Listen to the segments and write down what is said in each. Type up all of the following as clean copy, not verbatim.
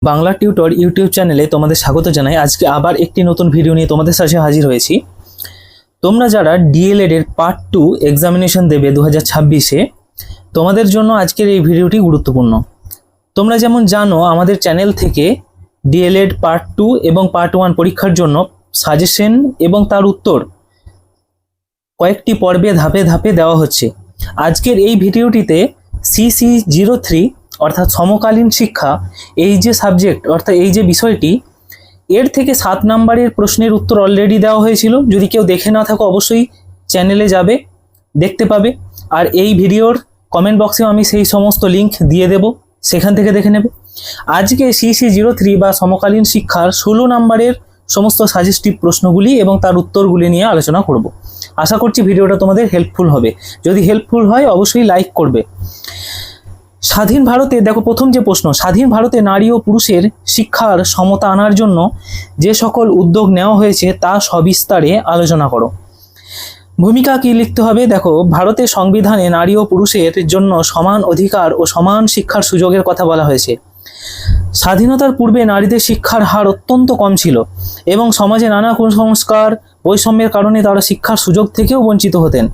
Bangla tutor YouTube চ্যানেলে তোমাদের স্বাগত জানাই। আজকে আবার একটি নতুন ভিডিও নিয়ে তোমাদের সাথে হাজির হয়েছি। তোমরা যারা ডিএলএড এর পার্ট 2 এক্সামিনেশন দেবে 2026-এ, তোমাদের জন্য আজকের এই ভিডিওটি গুরুত্বপূর্ণ। তোমরা যেমন জানো, আমাদের চ্যানেল থেকে ডিএলএড পার্ট 2 এবং পার্ট 1 পরীক্ষার জন্য সাজেশন এবং তার উত্তর কয়েকটি পর্বে ধাপে ধাপে দেওয়া হচ্ছে। আজকের এই ভিডিওটিতে CC03 অর্থাৎ সমকালীন শিক্ষা, এই যে সাবজেক্ট অর্থাৎ এই যে বিষয়টি, এর থেকে 7 নম্বরের প্রশ্নের উত্তর অলরেডি দেওয়া হয়েছিল। যদি কেউ দেখে না থাকো অবশ্যই চ্যানেলে যাবে, দেখতে পাবে। আর এই ভিডিওর কমেন্ট বক্সেও আমি সেই সমস্ত লিঙ্ক দিয়ে দেব, সেখান থেকে দেখে নেবে। আজকে CC03 বা সমকালীন শিক্ষার 16 নম্বরের সমস্ত সাজেস্টিভ প্রশ্নগুলি এবং তার উত্তরগুলি নিয়ে আলোচনা করব। আশা করছি ভিডিওটা তোমাদের হেল্পফুল হবে। যদি হেল্পফুল হয় অবশ্যই লাইক করবে। স্বাধীন ভারতে দেখো, প্রথম যে প্রশ্ন, স্বাধীন ভারতে নারী ও পুরুষের শিক্ষার সমতা আনার জন্য যে সকল উদ্যোগ নেওয়া হয়েছে তা সবিস্তারে আলোচনা করো। ভূমিকা কি লিখতে হবে? দেখো, ভারতের সংবিধানে নারী ও পুরুষের জন্য সমান অধিকার ও সমান শিক্ষার সুযোগের কথা বলা হয়েছে। স্বাধীনতার পূর্বে নারীদের শিক্ষার হার অত্যন্ত কম ছিল এবং সমাজে নানা কুসংস্কার, বৈষম্যের কারণে তারা শিক্ষার সুযোগ থেকেও বঞ্চিত হতেন।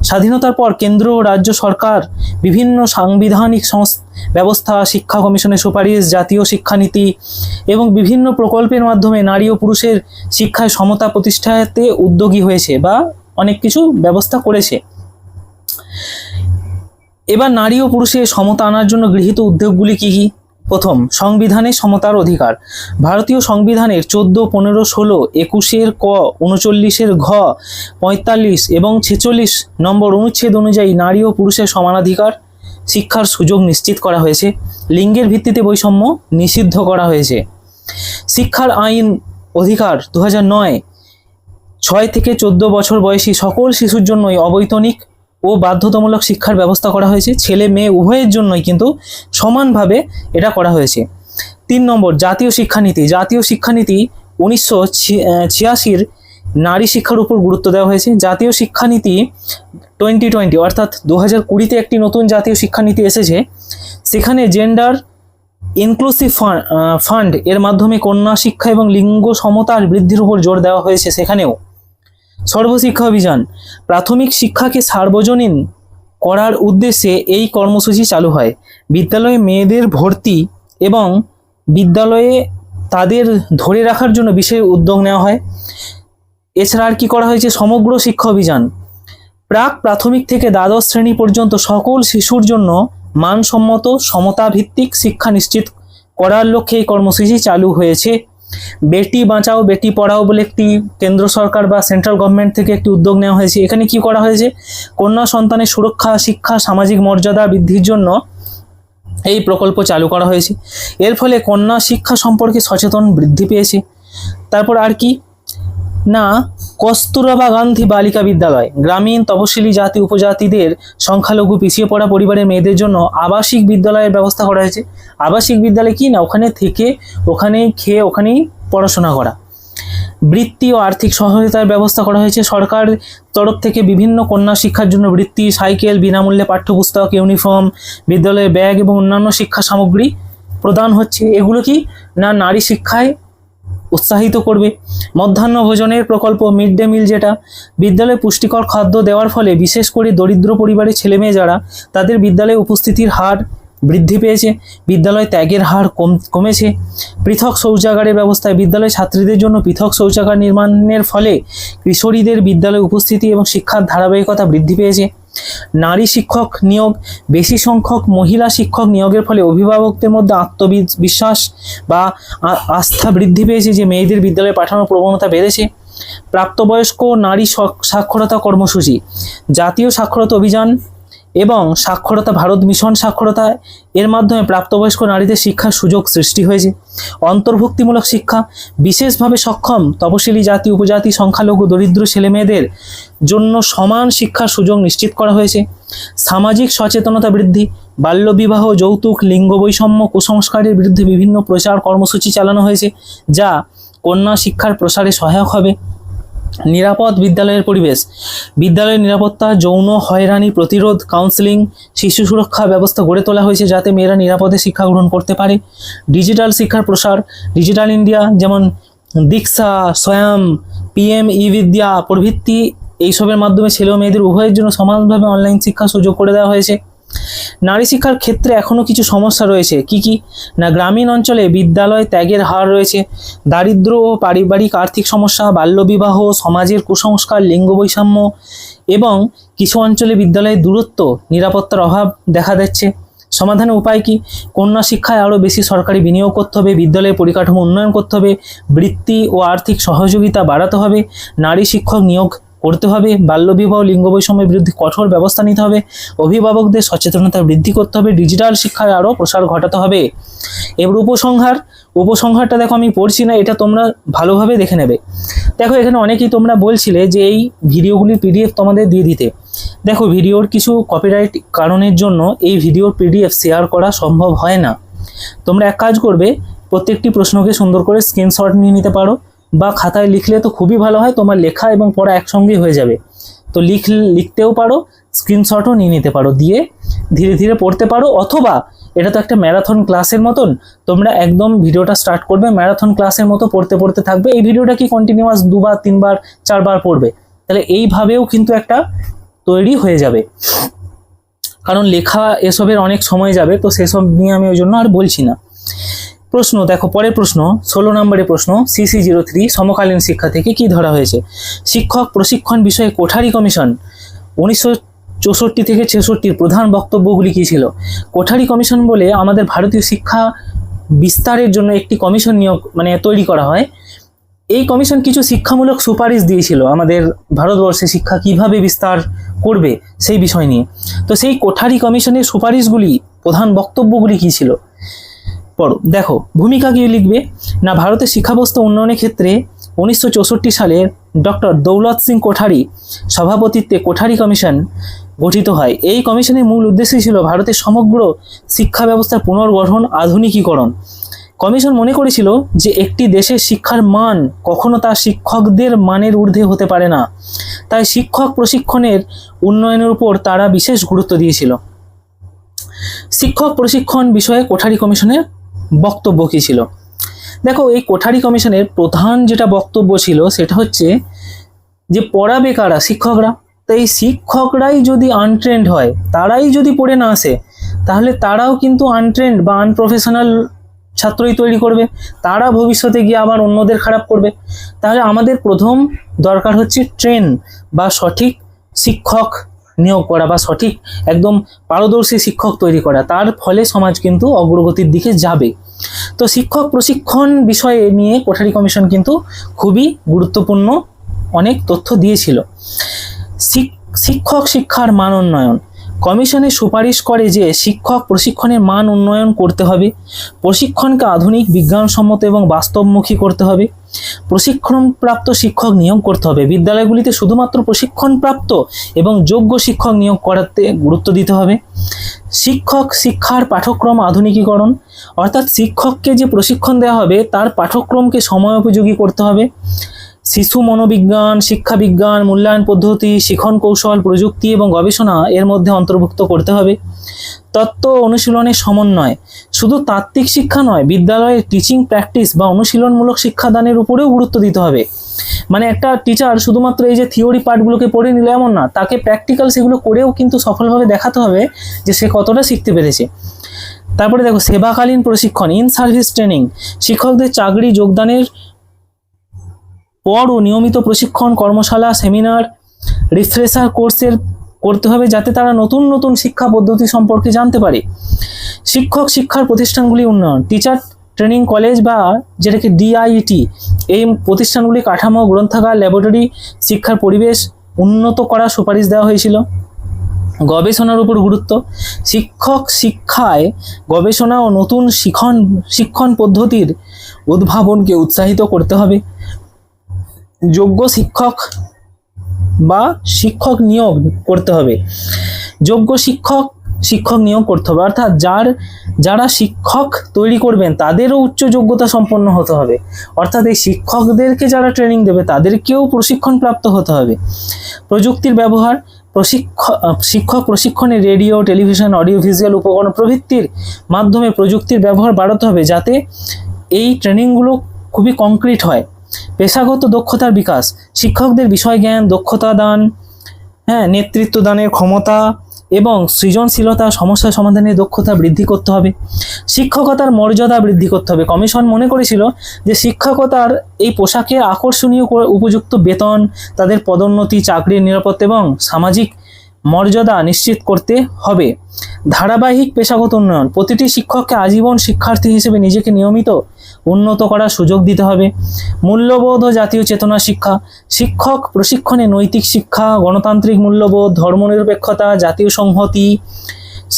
স্বাধীনতার পর কেন্দ্র ও রাজ্য সরকার বিভিন্ন সাংবিধানিক ব্যবস্থা, শিক্ষা কমিশনের সুপারিশ, জাতীয় শিক্ষানীতি এবং বিভিন্ন প্রকল্পের মাধ্যমে নারী ও পুরুষের শিক্ষায় সমতা প্রতিষ্ঠাতে উদ্যোগী হয়েছে বা অনেক কিছু ব্যবস্থা করেছে। এবার নারী ও পুরুষের সমতা আনার জন্য গৃহীত উদ্যোগগুলি কি কি? প্রথম, সংবিধানে সমতার অধিকার। ভারতীয় সংবিধানের 14, 15, 16, 21-এর ক, 39-এর ঘ, 45 এবং 46 নম্বর অনুচ্ছেদ অনুযায়ী নারী ও পুরুষের সমানাধিকার, শিক্ষার সুযোগ নিশ্চিত করা হয়েছে। লিঙ্গের ভিত্তিতে বৈষম্য নিষিদ্ধ করা হয়েছে। শিক্ষার আইন অধিকার 2009, 6 থেকে 14 বছর বয়সী সকল শিশুর জন্যই অবৈতনিক ও বাধ্যতামূলক শিক্ষার ব্যবস্থা করা হয়েছে। ছেলে মেয়ে উভয়ের জন্যই কিন্তু সমানভাবে এটা করা হয়েছে। 3 নম্বর, জাতীয় শিক্ষানীতি। জাতীয় শিক্ষানীতি 1986-র নারী শিক্ষার উপর গুরুত্ব দেওয়া হয়েছে। জাতীয় শিক্ষানীতি 2020 অর্থাৎ 2020-তে একটি নতুন জাতীয় শিক্ষানীতি এসেছে। সেখানে জেন্ডার ইনক্লুসিভ ফান্ড এর মাধ্যমে কন্যা শিক্ষা এবং লিঙ্গ সমতার বৃদ্ধির উপর জোর দেওয়া হয়েছে। সেখানেও সর্বশিক্ষা অভিযান, প্রাথমিক শিক্ষাকে সার্বজনীন করার উদ্দেশ্যে এই কর্মসূচি চালু হয়। বিদ্যালয়ে মেয়েদের ভর্তি এবং বিদ্যালয়ে তাদের ধরে রাখার জন্য বিশেষ উদ্যোগ নেওয়া হয়। এছাড়া আর কি করা হয়েছে? সমগ্র শিক্ষা অভিযান, প্রাক প্রাথমিক থেকে দ্বাদশ শ্রেণী পর্যন্ত সকল শিশুর জন্য মানসম্মত সমতাভিত্তিক শিক্ষা নিশ্চিত করার লক্ষ্যে এই কর্মসূচি চালু হয়েছে। বেটি বাঁচাও বেটি পড়াও বলে একটি কেন্দ্র সরকার বা সেন্ট্রাল গভর্নমেন্ট থেকে একটি উদ্যোগ নেওয়া হয়েছে। এখানে কি করা হয়েছে? কন্যা সন্তানের সুরক্ষা, শিক্ষা, সামাজিক মর্যাদা বৃদ্ধির জন্য এই প্রকল্প চালু করা হয়েছে। এর ফলে কন্যা শিক্ষা সম্পর্কে সচেতন বৃদ্ধি পেয়েছে। তারপর আর কি না, কস্তুরবা গান্ধী বালিকা বিদ্যালয়, গ্রামীণ তপশিলি জাতি উপজাতিদের সংখ্যালঘু পিছিয়ে পড়া পরিবারের মেয়েদের জন্য আবাসিক বিদ্যালয়ের ব্যবস্থা করা হয়েছে। আবাসিক বিদ্যালয় কি না, ওখানে থেকে ওখানেই খেয়ে ওখানেই পড়াশোনা করা। বৃত্তি ও আর্থিক সহায়তার ব্যবস্থা করা হয়েছে। সরকার তরফ থেকে বিভিন্ন কন্যা শিক্ষার জন্য বৃত্তি, সাইকেল, বিনামূল্যে পাঠ্যপুস্তক, ইউনিফর্ম, বিদ্যালয়ে ব্যাগ এবং অন্যান্য শিক্ষা সামগ্রী প্রদান হচ্ছে। এগুলো কি না, নারী শিক্ষায় উৎসাহিত করবে। মধ্যাহ্ন ভোজনের প্রকল্প, মিড ডে মিল, যেটা বিদ্যালয়ে পুষ্টিকর খাদ্য দেওয়ার ফলে বিশেষ করে দরিদ্র পরিবারের ছেলেমেয়ে যারা, তাদের বিদ্যালয়ে উপস্থিতির হার বৃদ্ধি পেয়েছে, বিদ্যালয় ত্যাগের হার কমেছে। পৃথক শৌচাগারের ব্যবস্থায়, বিদ্যালয় ছাত্রীদের জন্য পৃথক শৌচাগার নির্মাণের ফলে কিশোরীদের বিদ্যালয়ে উপস্থিতি এবং শিক্ষার ধারাবাহিকতা বৃদ্ধি পেয়েছে। নারী শিক্ষক নিয়োগ, বেশি সংখ্যক মহিলা শিক্ষক নিয়োগের ফলে অভিভাবকদের মধ্যে আত্মবিশ্বাস বা আস্থা বৃদ্ধি পেয়েছে যে মেয়েদের বিদ্যালয়ে পাঠানোর প্রবণতা বেড়েছে। প্রাপ্তবয়স্ক নারী সাক্ষরতা কর্মসূচি, জাতীয় সাক্ষরতা অভিযান এবং সাক্ষরতা ভারত মিশন সাক্ষরতা এর মাধ্যমে প্রাপ্তবয়স্ক নারীদের শিক্ষার সুযোগ সৃষ্টি হয়েছে। অন্তর্ভুক্তিমূলক শিক্ষা, বিশেষভাবে সক্ষম তপশিলি জাতি, উপজাতি, সংখ্যালঘু, দরিদ্র ছেলেমেয়েদের জন্য সমান শিক্ষার সুযোগ নিশ্চিত করা হয়েছে। সামাজিক সচেতনতা বৃদ্ধি, বাল্যবিবাহ, যৌতুক, লিঙ্গ বৈষম্য, কুসংস্কারের বিরুদ্ধে বিভিন্ন প্রচার কর্মসূচি চালানো হয়েছে, যা কন্যা শিক্ষার প্রসারে সহায়ক হবে। নিরাপদ বিদ্যালয়ের পরিবেশ, বিদ্যালয়ের নিরাপত্তা, যৌন হয়রানি প্রতিরোধ, কাউন্সেলিং, শিশু সুরক্ষা ব্যবস্থা গড়ে তোলা হয়েছে যাতে মেয়েরা নিরাপদে শিক্ষা গ্রহণ করতে পারে। ডিজিটাল শিক্ষার প্রসার, ডিজিটাল ইন্ডিয়া যেমন দীক্ষা, স্বয়ং, পিএম ই বিদ্যা প্রভৃতি এইসবের মাধ্যমে ছেলে ও মেয়েদের উভয়ের জন্য সমানভাবে অনলাইন শিক্ষার সুযোগ করে দেওয়া হয়েছে। নারী শিক্ষার ক্ষেত্রে এখনও কিছু সমস্যা রয়েছে। কি কি না, গ্রামীণ অঞ্চলে বিদ্যালয় ত্যাগের হার রয়েছে, দারিদ্র্য ও পারিবারিক আর্থিক সমস্যা, বাল্যবিবাহ, সমাজের কুসংস্কার, লিঙ্গ বৈষম্য এবং কিছু অঞ্চলে বিদ্যালয়ের দূরত্ব, নিরাপত্তার অভাব দেখা দিচ্ছে। সমাধানের উপায় কি? কন্যা শিক্ষায় আরও বেশি সরকারি বিনিয়োগ করতে হবে, বিদ্যালয়ের পরিকাঠামো উন্নয়ন করতে হবে, বৃত্তি ও আর্থিক সহযোগিতা বাড়াতে হবে, নারী শিক্ষক নিয়োগ করতে হবে, বাল্যবিবাহ লিঙ্গ বৈষম্যের বিরুদ্ধে কঠোর ব্যবস্থা নিতে হবে, অভিভাবকদের সচেতনতা বৃদ্ধি করতে হবে, ডিজিটাল শিক্ষার আরও প্রসার ঘটাতে হবে। এবার উপসংহারটা দেখো আমি পড়ছি না, এটা তোমরা ভালোভাবে দেখে নেবে। দেখো এখানে অনেকেই তোমরা বলছিলে যে এই ভিডিওগুলির পিডিএফ তোমাদের দিয়ে দিতে। দেখো ভিডিওর কিছু কপিরাইট কারণের জন্য এই ভিডিওর পিডিএফ শেয়ার করা সম্ভব হয় না। তোমরা এক কাজ করবে, প্রত্যেকটি প্রশ্নকে সুন্দর করে স্ক্রিনশট নিয়ে নিতে পারো, বা খাতায় লিখলে তো খুবই ভালো হয়, তোমার লেখা এবং পড়া একসঙ্গেই হয়ে যাবে। তো লিখতেও পারো, স্ক্রিনশটও নিয়ে নিতে পারো, দিয়ে ধীরে ধীরে পড়তে পারো। অথবা এটা তো একটা ম্যারাথন ক্লাসের মতন, তোমরা একদম ভিডিওটা স্টার্ট করবে, ম্যারাথন ক্লাসের মতো পড়তে থাকবে। এই ভিডিওটা কি কন্টিনিউয়াস 2বার 3বার 4বার পড়বে, তাহলে এইভাবেও কিন্তু একটা তৈরি হয়ে যাবে। কারণ লেখা এসবের অনেক সময় যাবে, তো সেসব নিয়ে আমি ওই জন্য আর বলছি না। প্রশ্ন দেখো, পরের প্রশ্ন 16 নম্বরের প্রশ্ন, CC03 সমকালীন শিক্ষা থেকে কি ধরা হয়েছে? শিক্ষক প্রশিক্ষণ বিষয়ে কোঠারি কমিশন 1964 থেকে 66 প্রধান বক্তব্যগুলি কী ছিল? কোঠারি কমিশন বলে আমাদের ভারতীয় শিক্ষা বিস্তারের জন্য একটি কমিশন তৈরি করা হয়। এই কমিশন কিছু শিক্ষামূলক সুপারিশ দিয়েছিল আমাদের ভারতবর্ষে শিক্ষা কিভাবে বিস্তার করবে সেই বিষয় নিয়ে। তো সেই কোঠারি কমিশনের সুপারিশগুলি, প্রধান বক্তব্যগুলি কী ছিল? পড়ো। দেখো ভূমিকা কি লিখবে না, ভারতের শিক্ষাব্যবস্থা উন্নয়নের ক্ষেত্রে 1964 সালের ডক্টর দৌলত সিং কোঠারি সভাপতিত্বে কোঠারি কমিশন গঠিত হয়। এই কমিশনের মূল উদ্দেশ্য ছিল ভারতের সমগ্র শিক্ষা ব্যবস্থার পুনর্গঠন, আধুনিকীকরণ। কমিশন মনে করেছিল যে একটি দেশের শিক্ষার মান কখনো তার শিক্ষকদের মানের ঊর্ধ্বে হতে পারে না, তাই শিক্ষক প্রশিক্ষণের উন্নয়নের উপর তারা বিশেষ গুরুত্ব দিয়েছিল। শিক্ষক প্রশিক্ষণ বিষয়ে কোঠারি কমিশনের বক্তব্য কী ছিল? দেখো এই কোঠারি কমিশনের প্রধান যেটা বক্তব্য ছিল সেটা হচ্ছে যে পড়াবে কারা? শিক্ষকরা। তো এই শিক্ষকরাই যদি আনট্রেন্ড হয়, তারাই যদি পড়ে না আসে, তাহলে তারাও কিন্তু আনট্রেন্ড বা আনপ্রফেশনাল ছাত্রই তৈরি করবে, তারা ভবিষ্যতে গিয়ে আবার অন্যদের খারাপ করবে। তাহলে আমাদের প্রথম দরকার হচ্ছে ট্রেন বা সঠিক শিক্ষক নিয়োগ করা, বা সঠিক একদম পারদর্শী শিক্ষক তৈরি করা। তার ফলে সমাজ কিন্তু অগ্রগতির দিকে যাবে। তো শিক্ষক প্রশিক্ষণ বিষয়ে নিয়ে কোঠারি কমিশন কিন্তু খুবই গুরুত্বপূর্ণ অনেক তথ্য দিয়েছিল। শিক্ষক শিক্ষার মান উন্নয়ন কমিশনে সুপারিশ করে যে শিক্ষক প্রশিক্ষণের মান উন্নয়ন করতে হবে, প্রশিক্ষণকে আধুনিক, বিজ্ঞানসম্মত এবং বাস্তবমুখী করতে হবে, প্রশিক্ষণপ্রাপ্ত শিক্ষক নিয়োগ করতে হবে। বিদ্যালয়গুলিতে শুধুমাত্র প্রশিক্ষণপ্রাপ্ত এবং যোগ্য শিক্ষক নিয়োগ করাতে গুরুত্ব দিতে হবে। শিক্ষক শিক্ষার পাঠ্যক্রম আধুনিকীকরণ, অর্থাৎ শিক্ষককে যে প্রশিক্ষণ দেওয়া হবে তার পাঠ্যক্রমকে সময়োপযোগী করতে হবে। শিশু মনোবিজ্ঞান, শিক্ষাবিজ্ঞান, মূল্যায়ন পদ্ধতি, শিখন কৌশল, প্রযুক্তি এবং গবেষণা এর মধ্যে অন্তর্ভুক্ত করতে হবে। তত্ত্ব অনুশীলনের সমন্বয়, শুধু তাত্ত্বিক শিক্ষা নয়, বিদ্যালয়ে টিচিং প্র্যাকটিস বা অনুশীলনমূলক শিক্ষাদানের উপরেও গুরুত্ব দিতে হবে। মানে একটা টিচার শুধুমাত্র এই যে থিওরি পার্টগুলোকে পড়ে নিল এমন না, তাকে প্র্যাকটিক্যাল সেগুলো করেও কিন্তু সফলভাবে দেখাতে হবে যে সে কতটা শিখতে পেরেছে। তারপরে দেখো সেবাকালীন প্রশিক্ষণ, ইন সার্ভিস ট্রেনিং, শিক্ষকদের চাকরি যোগদানের পরও নিয়মিত প্রশিক্ষণ, কর্মশালা, সেমিনার, রিফ্রেশার কোর্সের করতে হবে যাতে তারা নতুন নতুন শিক্ষা পদ্ধতি সম্পর্কে জানতে পারে। শিক্ষক শিক্ষার প্রতিষ্ঠানগুলি উন্নয়ন, টিচার ট্রেনিং কলেজ বা যেটাকে DIET, এই প্রতিষ্ঠানগুলি কাঠামো, গ্রন্থাগার, ল্যাবরেটরি, শিক্ষার পরিবেশ উন্নত করার সুপারিশ দেওয়া হয়েছিল। গবেষণার উপর গুরুত্ব, শিক্ষক শিক্ষায় গবেষণা ও নতুন শিক্ষণ পদ্ধতির উদ্ভাবনকে উৎসাহিত করতে হবে। যোগ্য শিক্ষক বা শিক্ষক নিয়োগ করতে হবে। যোগ্য শিক্ষক শিক্ষক নিয়োগ করতে হবে, অর্থাৎ যারা শিক্ষক তৈরি করবেন তাদেরও উচ্চ যোগ্যতা সম্পন্ন হতে হবে, অর্থাৎ এই শিক্ষকদেরকে যারা ট্রেনিং দেবে তাদেরকেও প্রশিক্ষণ প্রাপ্ত হতে হবে। প্রযুক্তির ব্যবহার, শিক্ষক প্রশিক্ষণে রেডিও, টেলিভিশন, অডিও ভিজুয়াল উপকরণ প্রভৃতির মাধ্যমে প্রযুক্তির ব্যবহার বাড়াতে হবে, যাতে এই ট্রেনিংগুলো খুবই কংক্রিট হয়। পেশাগত দক্ষতার বিকাশ, শিক্ষকদের বিষয় জ্ঞান, দক্ষতা দান, নেতৃত্ব দানের ক্ষমতা এবং সৃজনশীলতা, সমস্যা সমাধানের দক্ষতা বৃদ্ধি করতে হবে। শিক্ষকতার মর্যাদা বৃদ্ধি করতে হবে। কমিশন মনে করেছিল যে শিক্ষকতার এই পোশাকে আকর্ষণীয় উপযুক্ত বেতন, তাদের পদোন্নতি, চাকরির নিরাপত্তা এবং সামাজিক মর্যাদা নিশ্চিত করতে হবে। ধারাবাহিক পেশাগত উন্নয়ন, প্রতিটি শিক্ষককে আজীবন শিক্ষার্থী হিসেবে নিজেকে নিয়মিত উন্নত করার সুযোগ দিতে হবে। মূল্যবোধ ও জাতীয় চেতনা শিক্ষা, শিক্ষক প্রশিক্ষণে নৈতিক শিক্ষা, গণতান্ত্রিক মূল্যবোধ, ধর্মনিরপেক্ষতা, জাতীয় সংহতি,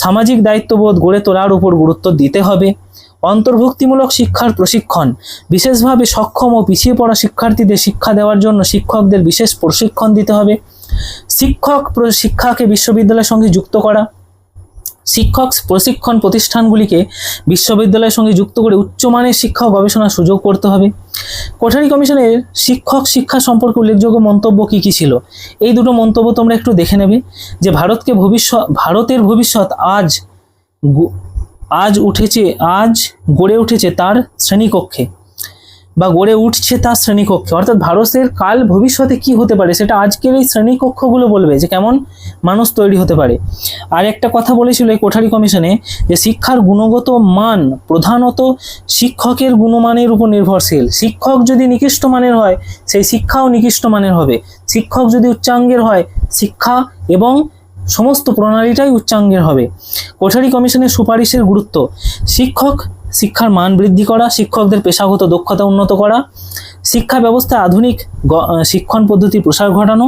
সামাজিক দায়িত্ববোধ গড়ে তোলার উপর গুরুত্ব দিতে হবে। অন্তর্ভুক্তিমূলক শিক্ষার প্রশিক্ষণ, বিশেষভাবে সক্ষম ও পিছিয়ে পড়া শিক্ষার্থীদের শিক্ষা দেওয়ার জন্য শিক্ষকদের বিশেষ প্রশিক্ষণ দিতে হবে। শিক্ষাকে বিশ্ববিদ্যালয়ের সঙ্গে যুক্ত করা, শিক্ষক প্রশিক্ষণ প্রতিষ্ঠানগুলিকে বিশ্ববিদ্যালয়ের সঙ্গে যুক্ত করে উচ্চমানের শিক্ষা ও গবেষণার সুযোগ করতে হবে। কোঠারি কমিশনের শিক্ষক শিক্ষা সম্পর্কে উল্লেখযোগ্য মন্তব্য কী কী ছিল? এই দুটো মন্তব্য তোমরা একটু দেখে নেবে। যে ভারতের ভবিষ্যৎ আজ গড়ে উঠেছে তার শ্রেণীকক্ষে, বা গড়ে উঠছে তার শ্রেণীকক্ষে, অর্থাৎ ভারতের কাল ভবিষ্যতে কি হতে পারে সেটা আজকের এই শ্রেণীকক্ষগুলো বলবে যে কেমন মানুষ তৈরি হতে পারে। আর একটা কথা বলেছিল এই কোঠারি কমিশনে, যে শিক্ষার গুণগত মান প্রধানত শিক্ষকের গুণমানের উপর নির্ভরশীল। শিক্ষক যদি নিকৃষ্ট মানের হয়, সেই শিক্ষাও নিকৃষ্ট মানের হবে। শিক্ষক যদি উচ্চাঙ্গের হয়, শিক্ষা এবং সমস্ত প্রণালীটাই উচ্চাঙ্গের হবে। কোঠারি কমিশনের সুপারিশের গুরুত্ব, শিক্ষার মান বৃদ্ধি করা, শিক্ষকদের পেশাগত দক্ষতা উন্নত করা, শিক্ষা ব্যবস্থায় আধুনিক শিক্ষণ পদ্ধতির প্রসার ঘটানো,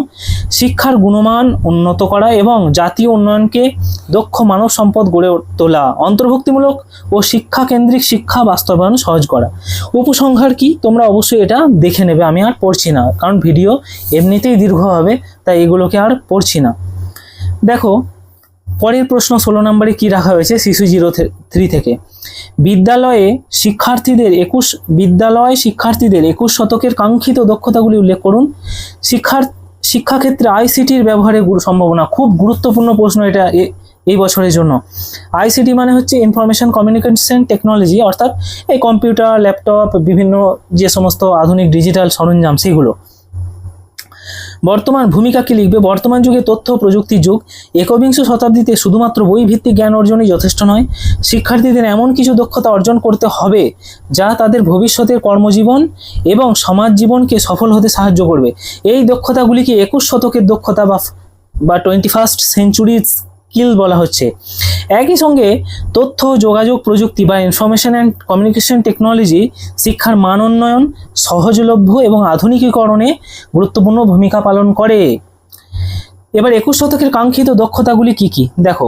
শিক্ষার গুণমান উন্নত করা এবং জাতীয় উন্নয়নকে দক্ষ মানব সম্পদ গড়ে তোলা, অন্তর্ভুক্তিমূলক ও শিক্ষা কেন্দ্রিক শিক্ষা বাস্তবায়ন সহজ করা। উপসংহার কি তোমরা অবশ্যই এটা দেখে নেবে, আমি আর পড়ছি না, কারণ ভিডিও এমনিতেই দীর্ঘ হবে, তাই এগুলোকে আর পড়ছি না। দেখো পরের প্রশ্ন 16 নম্বরে কি রাখা হয়েছে শিশু 03 থেকে। বিদ্যালয়ে শিক্ষার্থীদের 21 শতকের কাঙ্ক্ষিত দক্ষতাগুলি উল্লেখ করুন। শিক্ষাক্ষেত্রে আইসিটির ব্যবহারের সম্ভাবনা, খুব গুরুত্বপূর্ণ প্রশ্ন এটা এই বছরের জন্য। আইসিটি মানে হচ্ছে ইনফরমেশন কমিউনিকেশন টেকনোলজি, অর্থাৎ এই কম্পিউটার, ল্যাপটপ, বিভিন্ন যে সমস্ত আধুনিক ডিজিটাল সরঞ্জাম সেগুলো। বর্তমান ভূমিকা কি লিখবে? বর্তমান যুগে তথ্য প্রযুক্তির যুগ। একবিংশ শতাব্দীতে শুধুমাত্র বই ভিত্তিক জ্ঞান অর্জনই যথেষ্ট নয়, শিক্ষার্থীদের এমন কিছু দক্ষতা অর্জন করতে হবে যা তাদের ভবিষ্যতের কর্মজীবন এবং সমাজ জীবনকে সফল হতে সাহায্য করবে। এই দক্ষতাগুলিকে 21 শতকের দক্ষতা বা 21st সেঞ্চুরি স্কিল বলা হচ্ছে। একই সঙ্গে তথ্য যোগাযোগ প্রযুক্তি বা ইনফরমেশন অ্যান্ড কমিউনিকেশন টেকনোলজি শিক্ষার মান উন্নয়ন, সহজলভ্য এবং আধুনিকীকরণে গুরুত্বপূর্ণ ভূমিকা পালন করে। এবার 21 শতকের কাঙ্ক্ষিত দক্ষতাগুলি কি কি দেখো।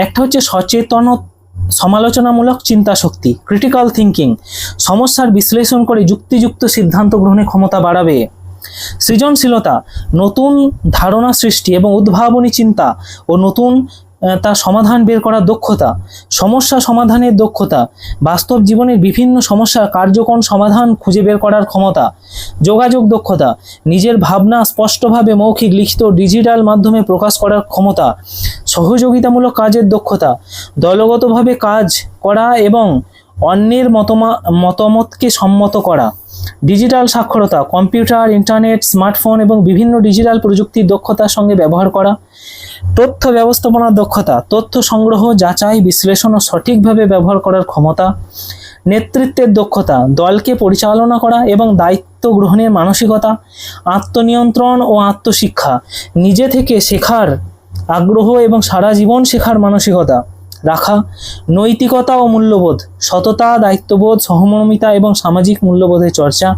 একটা হচ্ছে সমালোচনামূলক চিন্তা শক্তি, ক্রিটিক্যাল থিঙ্কিং, সমস্যার বিশ্লেষণ করে যুক্তিযুক্ত সিদ্ধান্ত গ্রহণের ক্ষমতা বাড়াবে। সৃজনশীলতা, নতুন ধারণা সৃষ্টি এবং উদ্ভাবনী চিন্তা ও নতুন তার সমাধান বের করার দক্ষতা। সমস্যা সমাধানের দক্ষতা, বাস্তব জীবনের বিভিন্ন সমস্যার কার্যকর সমাধান খুঁজে বের করার ক্ষমতা। যোগাযোগ দক্ষতা, নিজের ভাবনা স্পষ্টভাবে মৌখিক, লিখিত, ডিজিটাল মাধ্যমে প্রকাশ করার ক্ষমতা। সহযোগিতামূলক কাজের দক্ষতা, দলগতভাবে কাজ করা এবং অন্যের মতামতকে সম্মত করা। ডিজিটাল সাক্ষরতা, কম্পিউটার, ইন্টারনেট, স্মার্টফোন এবং বিভিন্ন ডিজিটাল প্রযুক্তির দক্ষতার সঙ্গে ব্যবহার করা। তথ্য ব্যবস্থাপনার দক্ষতা, তথ্য সংগ্রহ, যাচাই, বিশ্লেষণ ও সঠিকভাবে ব্যবহার করার ক্ষমতা। নেতৃত্বের দক্ষতা, দলকে পরিচালনা করা এবং দায়িত্ব গ্রহণের মানসিকতা। আত্মনিয়ন্ত্রণ ও আত্মশিক্ষা, নিজে থেকে শেখার আগ্রহ এবং সারা জীবন শেখার মানসিকতা রাখা। নৈতিকতা ও মূল্যবোধ, সততা, দায়িত্ববোধ, সহমর্মিতা এবং সামাজিক মূল্যবোধের চর্চা।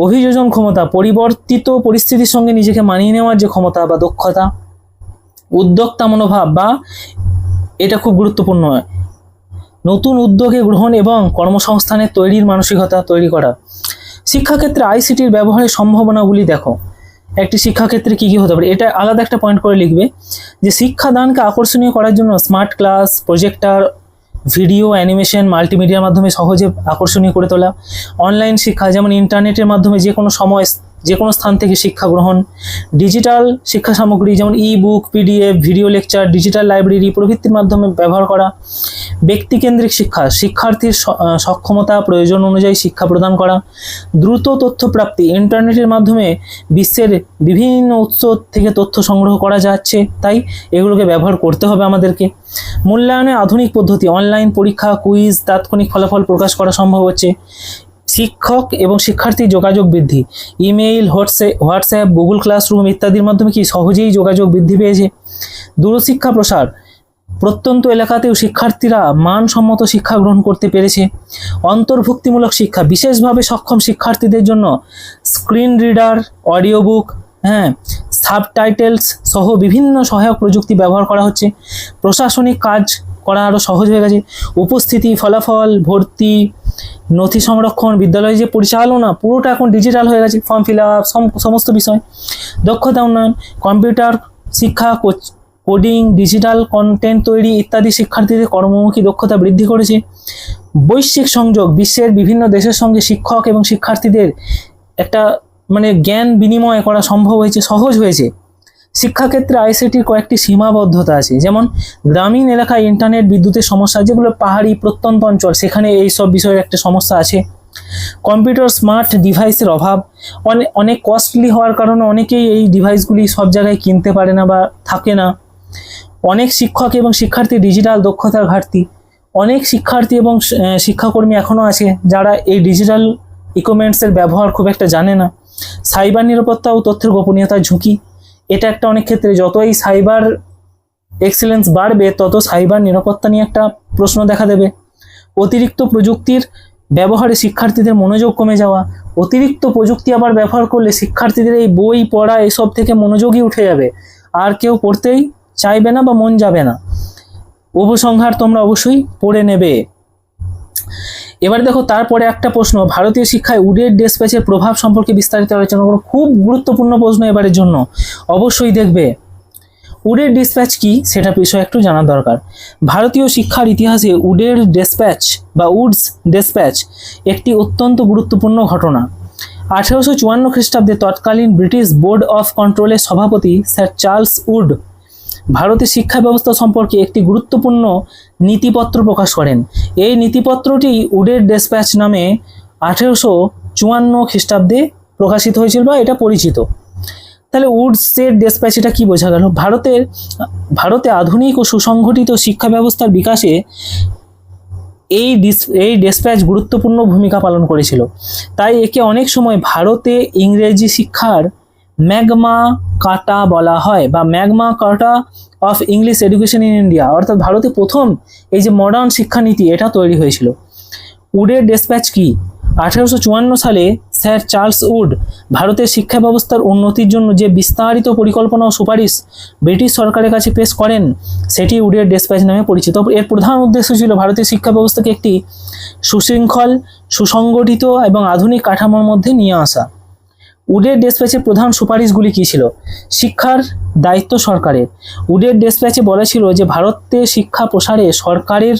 অভিযোজন ক্ষমতা, পরিবর্তিত পরিস্থিতির সঙ্গে নিজেকে মানিয়ে নেওয়ার যে ক্ষমতা বা দক্ষতা। উদ্যোক্তা মনোভাব, বা এটা খুব গুরুত্বপূর্ণ, নতুন উদ্যোগে গ্রহণ এবং কর্মসংস্থানের তৈরির মানসিকতা তৈরি করা। শিক্ষাক্ষেত্রে আইসিটির ব্যবহারের সম্ভাবনাগুলি দেখো। একটি শিক্ষাক্ষেত্রে কী কী হতে পারে, এটা আলাদা একটা পয়েন্ট করে লিখবে যে শিক্ষাদানকে আকর্ষণীয় করার জন্য smart class, projector, video, animation, মাল্টিমিডিয়ার মাধ্যমে সহজে আকর্ষণীয় করে তোলা, অনলাইন শিক্ষা যেমন ইন্টারনেটের মাধ্যমে যে কোনো সময় যে কোনো স্থান থেকে শিক্ষা গ্রহণ, ডিজিটাল শিক্ষা সামগ্রী যেমন e book, PDF, video lecture, digital library প্রভৃতির মাধ্যমে ব্যবহার করা, ব্যক্তিকেন্দ্রিক শিক্ষা, শিক্ষার্থীর সক্ষমতা প্রয়োজন অনুযায়ী শিক্ষা প্রদান করা, দ্রুত তথ্য প্রাপ্তি, ইন্টারনেটের মাধ্যমে বিশ্বের বিভিন্ন উৎস থেকে তথ্য সংগ্রহ করা যাচ্ছে, তাই এগুলোকে ব্যবহার করতে হবে আমাদেরকে। মূল্যায়নের আধুনিক পদ্ধতি, অনলাইন পরীক্ষা, কুইজ, তাৎক্ষণিক ফলাফল প্রকাশ করা সম্ভব হচ্ছে। শিক্ষক এবং শিক্ষার্থীর যোগাযোগ বৃদ্ধি, ইমেইল, হোয়াটসঅ্যাপ, গুগল ক্লাসরুম ইত্যাদির মাধ্যমে কি সহজেই যোগাযোগ বৃদ্ধি পেয়েছে। দূরশিক্ষা প্রসার, প্রত্যন্ত এলাকাতেও শিক্ষার্থীরা মানসম্মত শিক্ষা গ্রহণ করতে পেরেছে। অন্তর্ভুক্তিমূলক শিক্ষা, বিশেষভাবে সক্ষম শিক্ষার্থীদের জন্য screen reader, audio book, subtitles সহ বিভিন্ন সহায়ক প্রযুক্তি ব্যবহার করা হচ্ছে। প্রশাসনিক কাজ করা আরও সহজ হয়ে গেছে। উপস্থিতি, ফলাফল, ভর্তি, নথি সংরক্ষণ, বিদ্যালয়ে যে পরিচালনা পুরোটা এখন ডিজিটাল হয়ে গেছে, ফর্ম ফিল আপ সমস্ত বিষয়। দক্ষতা উন্নয়ন, কম্পিউটার শিক্ষা, কোডিং, ডিজিটাল কন্টেন্ট তৈরি ইত্যাদি শিক্ষার্থীদের কর্মমুখী দক্ষতা বৃদ্ধি করেছে। বৈশ্বিক সংযোগ, বিশ্বের বিভিন্ন দেশের সঙ্গে শিক্ষক এবং শিক্ষার্থীদের একটা জ্ঞান বিনিময় করা সম্ভব হয়েছে, সহজ হয়েছে। শিক্ষাক্ষেত্রে আইসিটির কয়েকটি সীমাবদ্ধতা আছে, যেমন গ্রামীণ এলাকায় ইন্টারনেট, বিদ্যুতের সমস্যা, যেগুলো পাহাড়ি প্রত্যন্ত অঞ্চল সেখানে এই সব বিষয়ের একটা সমস্যা আছে। কম্পিউটার স্মার্ট ডিভাইসের অভাব, অনেক কস্টলি হওয়ার কারণে অনেকেই এই ডিভাইসগুলি সব জায়গায় কিনতে পারে না বা থাকে না। অনেক শিক্ষক এবং শিক্ষার্থী ডিজিটাল দক্ষতার ঘাটতি, অনেক শিক্ষার্থী এবং শিক্ষাকর্মী এখনও আছে যারা এই ডিজিটাল ইকুইপমেন্টসের ব্যবহার খুব একটা জানে না। সাইবার নিরাপত্তা ও তথ্যের গোপনীয়তার ঝুঁকি, এটা একটা অনেক ক্ষেত্রে যতই সাইবার এক্সেলেন্স বাড়বে তত সাইবার নিরাপত্তা নিয়ে একটা প্রশ্ন দেখা দেবে। অতিরিক্ত প্রযুক্তির ব্যবহারে শিক্ষার্থীদের মনোযোগ কমে যাওয়া, অতিরিক্ত প্রযুক্তি আবার ব্যবহার করলে শিক্ষার্থীদের এই বই পড়া এসব থেকে মনোযোগই উঠে যাবে, আর কেউ পড়তেই চাইবে না বা মন যাবে না। উপসংহার তোমরা অবশ্যই পড়ে নেবে। এবার দেখো তারপরে একটা প্রশ্ন, ভারতীয় শিক্ষায় উডের ডেসপ্যাচের প্রভাব সম্পর্কে বিস্তারিত আলোচনা করো। খুব গুরুত্বপূর্ণ প্রশ্ন এবারের জন্য, অবশ্যই দেখবে। উডের ডিসপ্যাচ কি সেটা বিষয়ে একটু জানা দরকার। ভারতীয় শিক্ষার ইতিহাসে উডের ডেসপ্যাচ বা উডস ডেসপ্যাচ একটি অত্যন্ত গুরুত্বপূর্ণ ঘটনা। 1854 খ্রিস্টাব্দে তৎকালীন ব্রিটিশ বোর্ড অফ কন্ট্রোলের সভাপতি স্যার চার্লস উড ভারতের শিক্ষা ব্যবস্থা সম্পর্কে একটি গুরুত্বপূর্ণ নীতিপত্র প্রকাশ করেন। এই নীতিপত্রটি উডের ডেসপ্যাচ নামে 1854 খ্রিস্টাব্দে প্রকাশিত হয়েছিল বা এটা পরিচিত। তাহলে উডসের ডেসপ্যাচ এটা কি বোঝা গেল? ভারতে আধুনিক ও সুসংগঠিত শিক্ষা ব্যবস্থার বিকাশে এই ডেসপ্যাচ গুরুত্বপূর্ণ ভূমিকা পালন করেছিল। তাই একে অনেক সময় ভারতে ইংরেজি শিক্ষার ম্যাগমা কার্টা বলা হয় বা magma কার্টা of English education in India, অর্থাৎ ভারতে প্রথম এই যে মডার্ন শিক্ষানীতি এটা তৈরি হয়েছিল। উডের ডেসপ্যাচ কি? 1854 সালে স্যার চার্লস উড ভারতের শিক্ষা ব্যবস্থার উন্নতির জন্য যে বিস্তারিত পরিকল্পনা ও সুপারিশ ব্রিটিশ সরকারের কাছে পেশ করেন সেটি উডের ডেসপ্যাচ নামে পরিচিত। এর প্রধান উদ্দেশ্য ছিল ভারতীয় শিক্ষা ব্যবস্থাকে একটি সুশৃঙ্খল, সুসংগঠিত এবং আধুনিক কাঠামোর মধ্যে নিয়ে আসা। উডের ডেসপ্যাচের প্রধান সুপারিশগুলি কী ছিল? শিক্ষার দায়িত্ব সরকারের। উডের ডেসপ্যাচে বলা ছিল যে ভারতে শিক্ষা প্রসারে সরকারের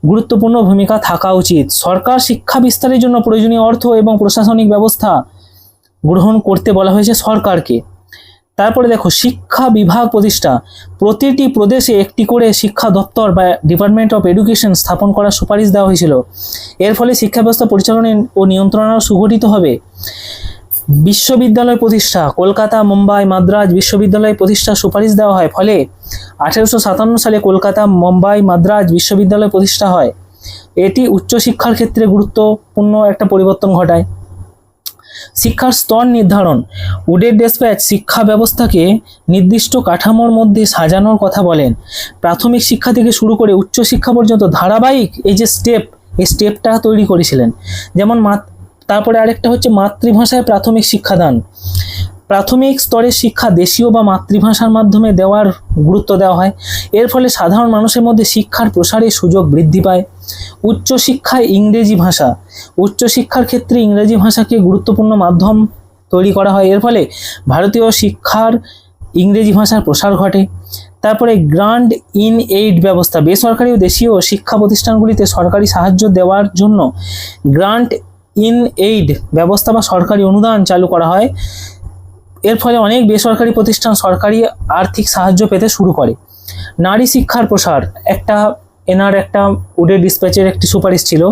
গুরুত্বপূর্ণ ভূমিকা থাকা উচিত। সরকার শিক্ষা বিস্তারের জন্য প্রয়োজনীয় অর্থ এবং প্রশাসনিক ব্যবস্থা গ্রহণ করতে বলা হয়েছে সরকারকে। তারপরে দেখো শিক্ষা বিভাগ প্রতিষ্ঠা, প্রতিটি প্রদেশে একটি করে শিক্ষা দপ্তর বা ডিপার্টমেন্ট অফ এডুকেশন স্থাপন করার সুপারিশ দেওয়া হয়েছিল। এর ফলে শিক্ষা ব্যবস্থা পরিচালনা ও নিয়ন্ত্রণ সুগঠিত হবে। বিশ্ববিদ্যালয় প্রতিষ্ঠা, কলকাতা, মুম্বাই, মাদ্রাজ বিশ্ববিদ্যালয় প্রতিষ্ঠার সুপারিশ দেওয়া হয়। ফলে 1857 সালে কলকাতা, মুম্বাই, মাদ্রাজ বিশ্ববিদ্যালয় প্রতিষ্ঠা হয়। এটি উচ্চশিক্ষার ক্ষেত্রে গুরুত্বপূর্ণ একটা পরিবর্তন ঘটায়। শিক্ষার স্তর নির্ধারণ, উডের ডেসপ্যাচ শিক্ষা ব্যবস্থাকে নির্দিষ্ট কাঠামোর মধ্যে সাজানোর কথা বলেন। প্রাথমিক শিক্ষা থেকে শুরু করে উচ্চশিক্ষা পর্যন্ত ধারাবাহিক এই যে এই স্টেপটা তৈরি করেছিলেন। যেমন তারপরে আরেকটা হচ্ছে মাতৃভাষায় প্রাথমিক শিক্ষাদান। প্রাথমিক স্তরের শিক্ষা দেশীয় বা মাতৃভাষার মাধ্যমে দেওয়ার গুরুত্ব দেওয়া হয়। এর ফলে সাধারণ মানুষের মধ্যে শিক্ষার প্রসারের সুযোগ বৃদ্ধি পায়। উচ্চশিক্ষায় ইংরেজি ভাষা, উচ্চশিক্ষার ক্ষেত্রে ইংরেজি ভাষাকে গুরুত্বপূর্ণ মাধ্যম তৈরি করা হয়। এর ফলে ভারতীয় শিক্ষার ইংরেজি ভাষার প্রসার ঘটে। তারপরে গ্রান্ট ইন এইড ব্যবস্থা, বেসরকারি ও দেশীয় শিক্ষা প্রতিষ্ঠানগুলিতে সরকারি সাহায্য দেওয়ার জন্য গ্রান্ট ইন এইড ব্যবস্থা বা সরকারি অনুদান চালু করা হয়। এর ফলে অনেক বেসরকারি প্রতিষ্ঠান সরকারি আর্থিক সাহায্য পেতে শুরু করে। নারী শিক্ষার প্রসার, একটা উডের ডিসপ্যাচের একটি সুপারিশ ছিল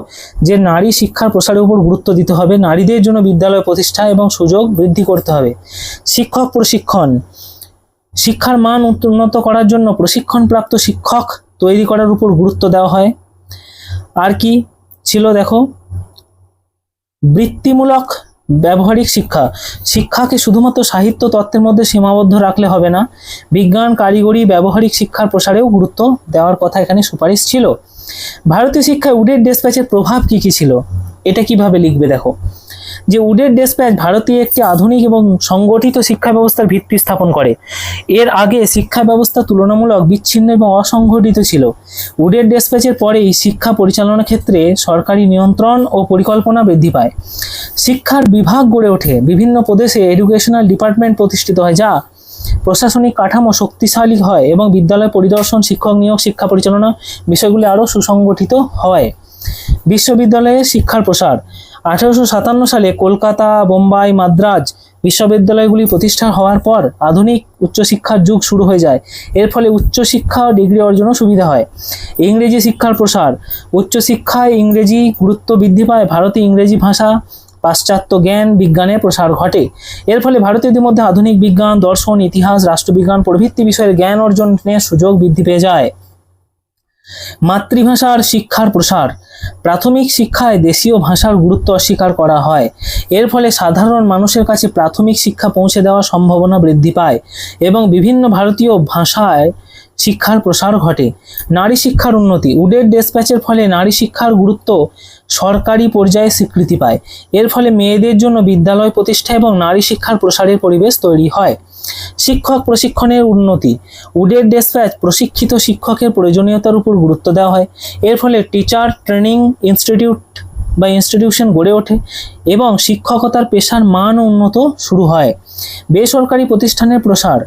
যে নারী শিক্ষার প্রসারের উপর গুরুত্ব দিতে হবে, নারীদের জন্য বিদ্যালয় প্রতিষ্ঠা এবং সুযোগ বৃদ্ধি করতে হবে। শিক্ষক প্রশিক্ষণ, শিক্ষার মান উন্নত করার জন্য প্রশিক্ষণপ্রাপ্ত শিক্ষক তৈরি করার উপর গুরুত্ব দেওয়া হয়। আর কি ছিল দেখো, বৃত্তিমূলক ব্যবহারিক শিক্ষা, শিক্ষাকে শুধুমাত্র সাহিত্য তত্ত্বের মধ্যে সীমাবদ্ধ রাখলে হবে না, বিজ্ঞান, কারিগরি, ব্যবহারিক শিক্ষার প্রসারেও গুরুত্ব দেওয়ার কথা এখানে সুপারিশ ছিল। ভারতীয় শিক্ষায় উডের ডিসপ্যাচের প্রভাব কি কি ছিল, এটা কিভাবে লিখবে দেখো, যে উডের ডিসপ্যাচ ভারতীয় একটি আধুনিক এবং সংগঠিত শিক্ষা ব্যবস্থার ভিত্তি স্থাপন করে। এর আগে শিক্ষা ব্যবস্থা তুলনামূলক বিচ্ছিন্ন এবং অসংগঠিত ছিল। উডের ডিসপ্যাচের পরেই শিক্ষা পরিচালনার ক্ষেত্রে সরকারি নিয়ন্ত্রণ ও পরিকল্পনা বৃদ্ধি পায়। শিক্ষার বিভাগ গড়ে ওঠে, বিভিন্ন প্রদেশে এডুকেশনাল ডিপার্টমেন্ট প্রতিষ্ঠিত হয়, যা প্রশাসনিক কাঠামো শক্তিশালী হয় এবং বিদ্যালয় পরিদর্শন, শিক্ষক নিয়োগ, শিক্ষা পরিচালনা বিষয়গুলি আরও সুসংগঠিত হয়। বিশ্ববিদ্যালয়ে শিক্ষার প্রসার, 1857 সালে কলকাতা, বোম্বাই, মাদ্রাজ বিশ্ববিদ্যালয়গুলি প্রতিষ্ঠা হওয়ার পর আধুনিক উচ্চশিক্ষার যুগ শুরু হয়ে যায়। এর ফলে উচ্চশিক্ষা ও ডিগ্রি অর্জনও সুবিধা হয়। ইংরেজি শিক্ষার প্রসার, উচ্চশিক্ষায় ইংরেজি গুরুত্ব বৃদ্ধি পায়, ভারতে ইংরেজি ভাষা, পাশ্চাত্য জ্ঞান, বিজ্ঞানের প্রসার ঘটে। এর ফলে ভারতীয়দের মধ্যে আধুনিক বিজ্ঞান, দর্শন, ইতিহাস, রাষ্ট্রবিজ্ঞান প্রভৃতি বিষয়ের জ্ঞান অর্জনের সুযোগ বৃদ্ধি পেয়ে যায়। মাতৃভাষার শিক্ষার প্রসার, প্রাথমিক শিক্ষায় দেশীয় ভাষার গুরুত্ব অস্বীকার করা হয়। এর ফলে সাধারণ মানুষের কাছে প্রাথমিক শিক্ষা পৌঁছে দেওয়ার সম্ভাবনা বৃদ্ধি পায় এবং বিভিন্ন ভারতীয় ভাষায় শিক্ষার প্রসার ঘটে। নারী শিক্ষার উন্নতি, উডের ডিসপ্যাচের ফলে নারী শিক্ষার গুরুত্ব সরকারি পর্যায়ে স্বীকৃতি পায়। এর ফলে মেয়েদের জন্য বিদ্যালয় প্রতিষ্ঠা এবং নারী শিক্ষার প্রসারের পরিবেশ তৈরি হয়। শিক্ষক প্রশিক্ষণের উন্নতি, উডের ডিসপ্যাচ প্রশিক্ষিত শিক্ষকের প্রয়োজনীয়তার উপর গুরুত্ব দেওয়া হয়। এর ফলে টিচার ট্রেনিং ইনস্টিটিউশন গড়ে ওঠে এবং শিক্ষকতার পেশার মান উন্নত শুরু হয়। বেসরকারি প্রতিষ্ঠানের প্রসার,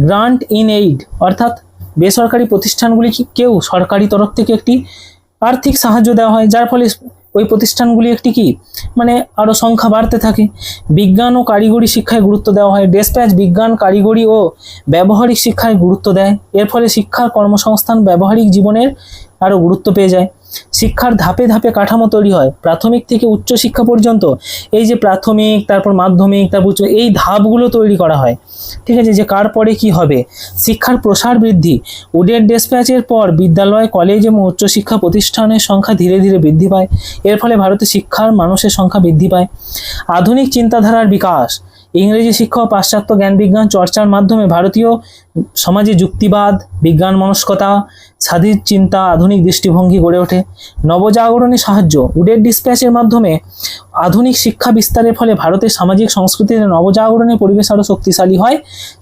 গ্রান্ট ইন এইড, অর্থাৎ বেসরকারি প্রতিষ্ঠানগুলিকেও সরকারি তরফ থেকে একটি আর্থিক সাহায্য দেওয়া হয়, যার ফলে ওই প্রতিষ্ঠানগুলি একটি আরও সংখ্যা বাড়তে থাকে। বিজ্ঞান ও কারিগরি শিক্ষায় গুরুত্ব দেওয়া হয়। ডিসপ্যাচ বিজ্ঞান, কারিগরি ও ব্যবহারিক শিক্ষায় গুরুত্ব দেয়। এর ফলে শিক্ষার কর্মসংস্থান, ব্যবহারিক জীবনের আরও গুরুত্ব পেয়ে যায়। শিক্ষার ধাপে ধাপে কাঠামো তৈরি হয়, প্রাথমিক থেকে উচ্চ শিক্ষা পর্যন্ত। এই যে প্রাথমিক, তারপর মাধ্যমিক, তারপর উচ্চ, এই ধাপগুলো তৈরি করা হয়। ঠিক আছে, যে কার পরে কি হবে। শিক্ষার প্রসার বৃদ্ধি, উডের ডিসপ্যাচের পর বিদ্যালয়, কলেজ এবং উচ্চশিক্ষা প্রতিষ্ঠানের সংখ্যা ধীরে ধীরে বৃদ্ধি পায়। এর ফলে ভারতে শিক্ষার মানুষের সংখ্যা বৃদ্ধি পায়। আধুনিক চিন্তাধারার বিকাশ, ইংরেজি শিক্ষা ও পাশ্চাত্য জ্ঞান বিজ্ঞান চর্চার মাধ্যমে ভারতীয় সমাজে যুক্তিবাদ, বিজ্ঞান মনস্কতা, স্বাধীন চিন্তা, আধুনিক দৃষ্টিভঙ্গি গড়ে ওঠে। নবজাগরণে সাহায্য, উডের ডিসপ্যাচের মাধ্যমে আধুনিক শিক্ষা বিস্তারের ফলে ভারতের সামাজিক সংস্কৃতির নবজাগরণের পরিবেশ আরও শক্তিশালী হয়।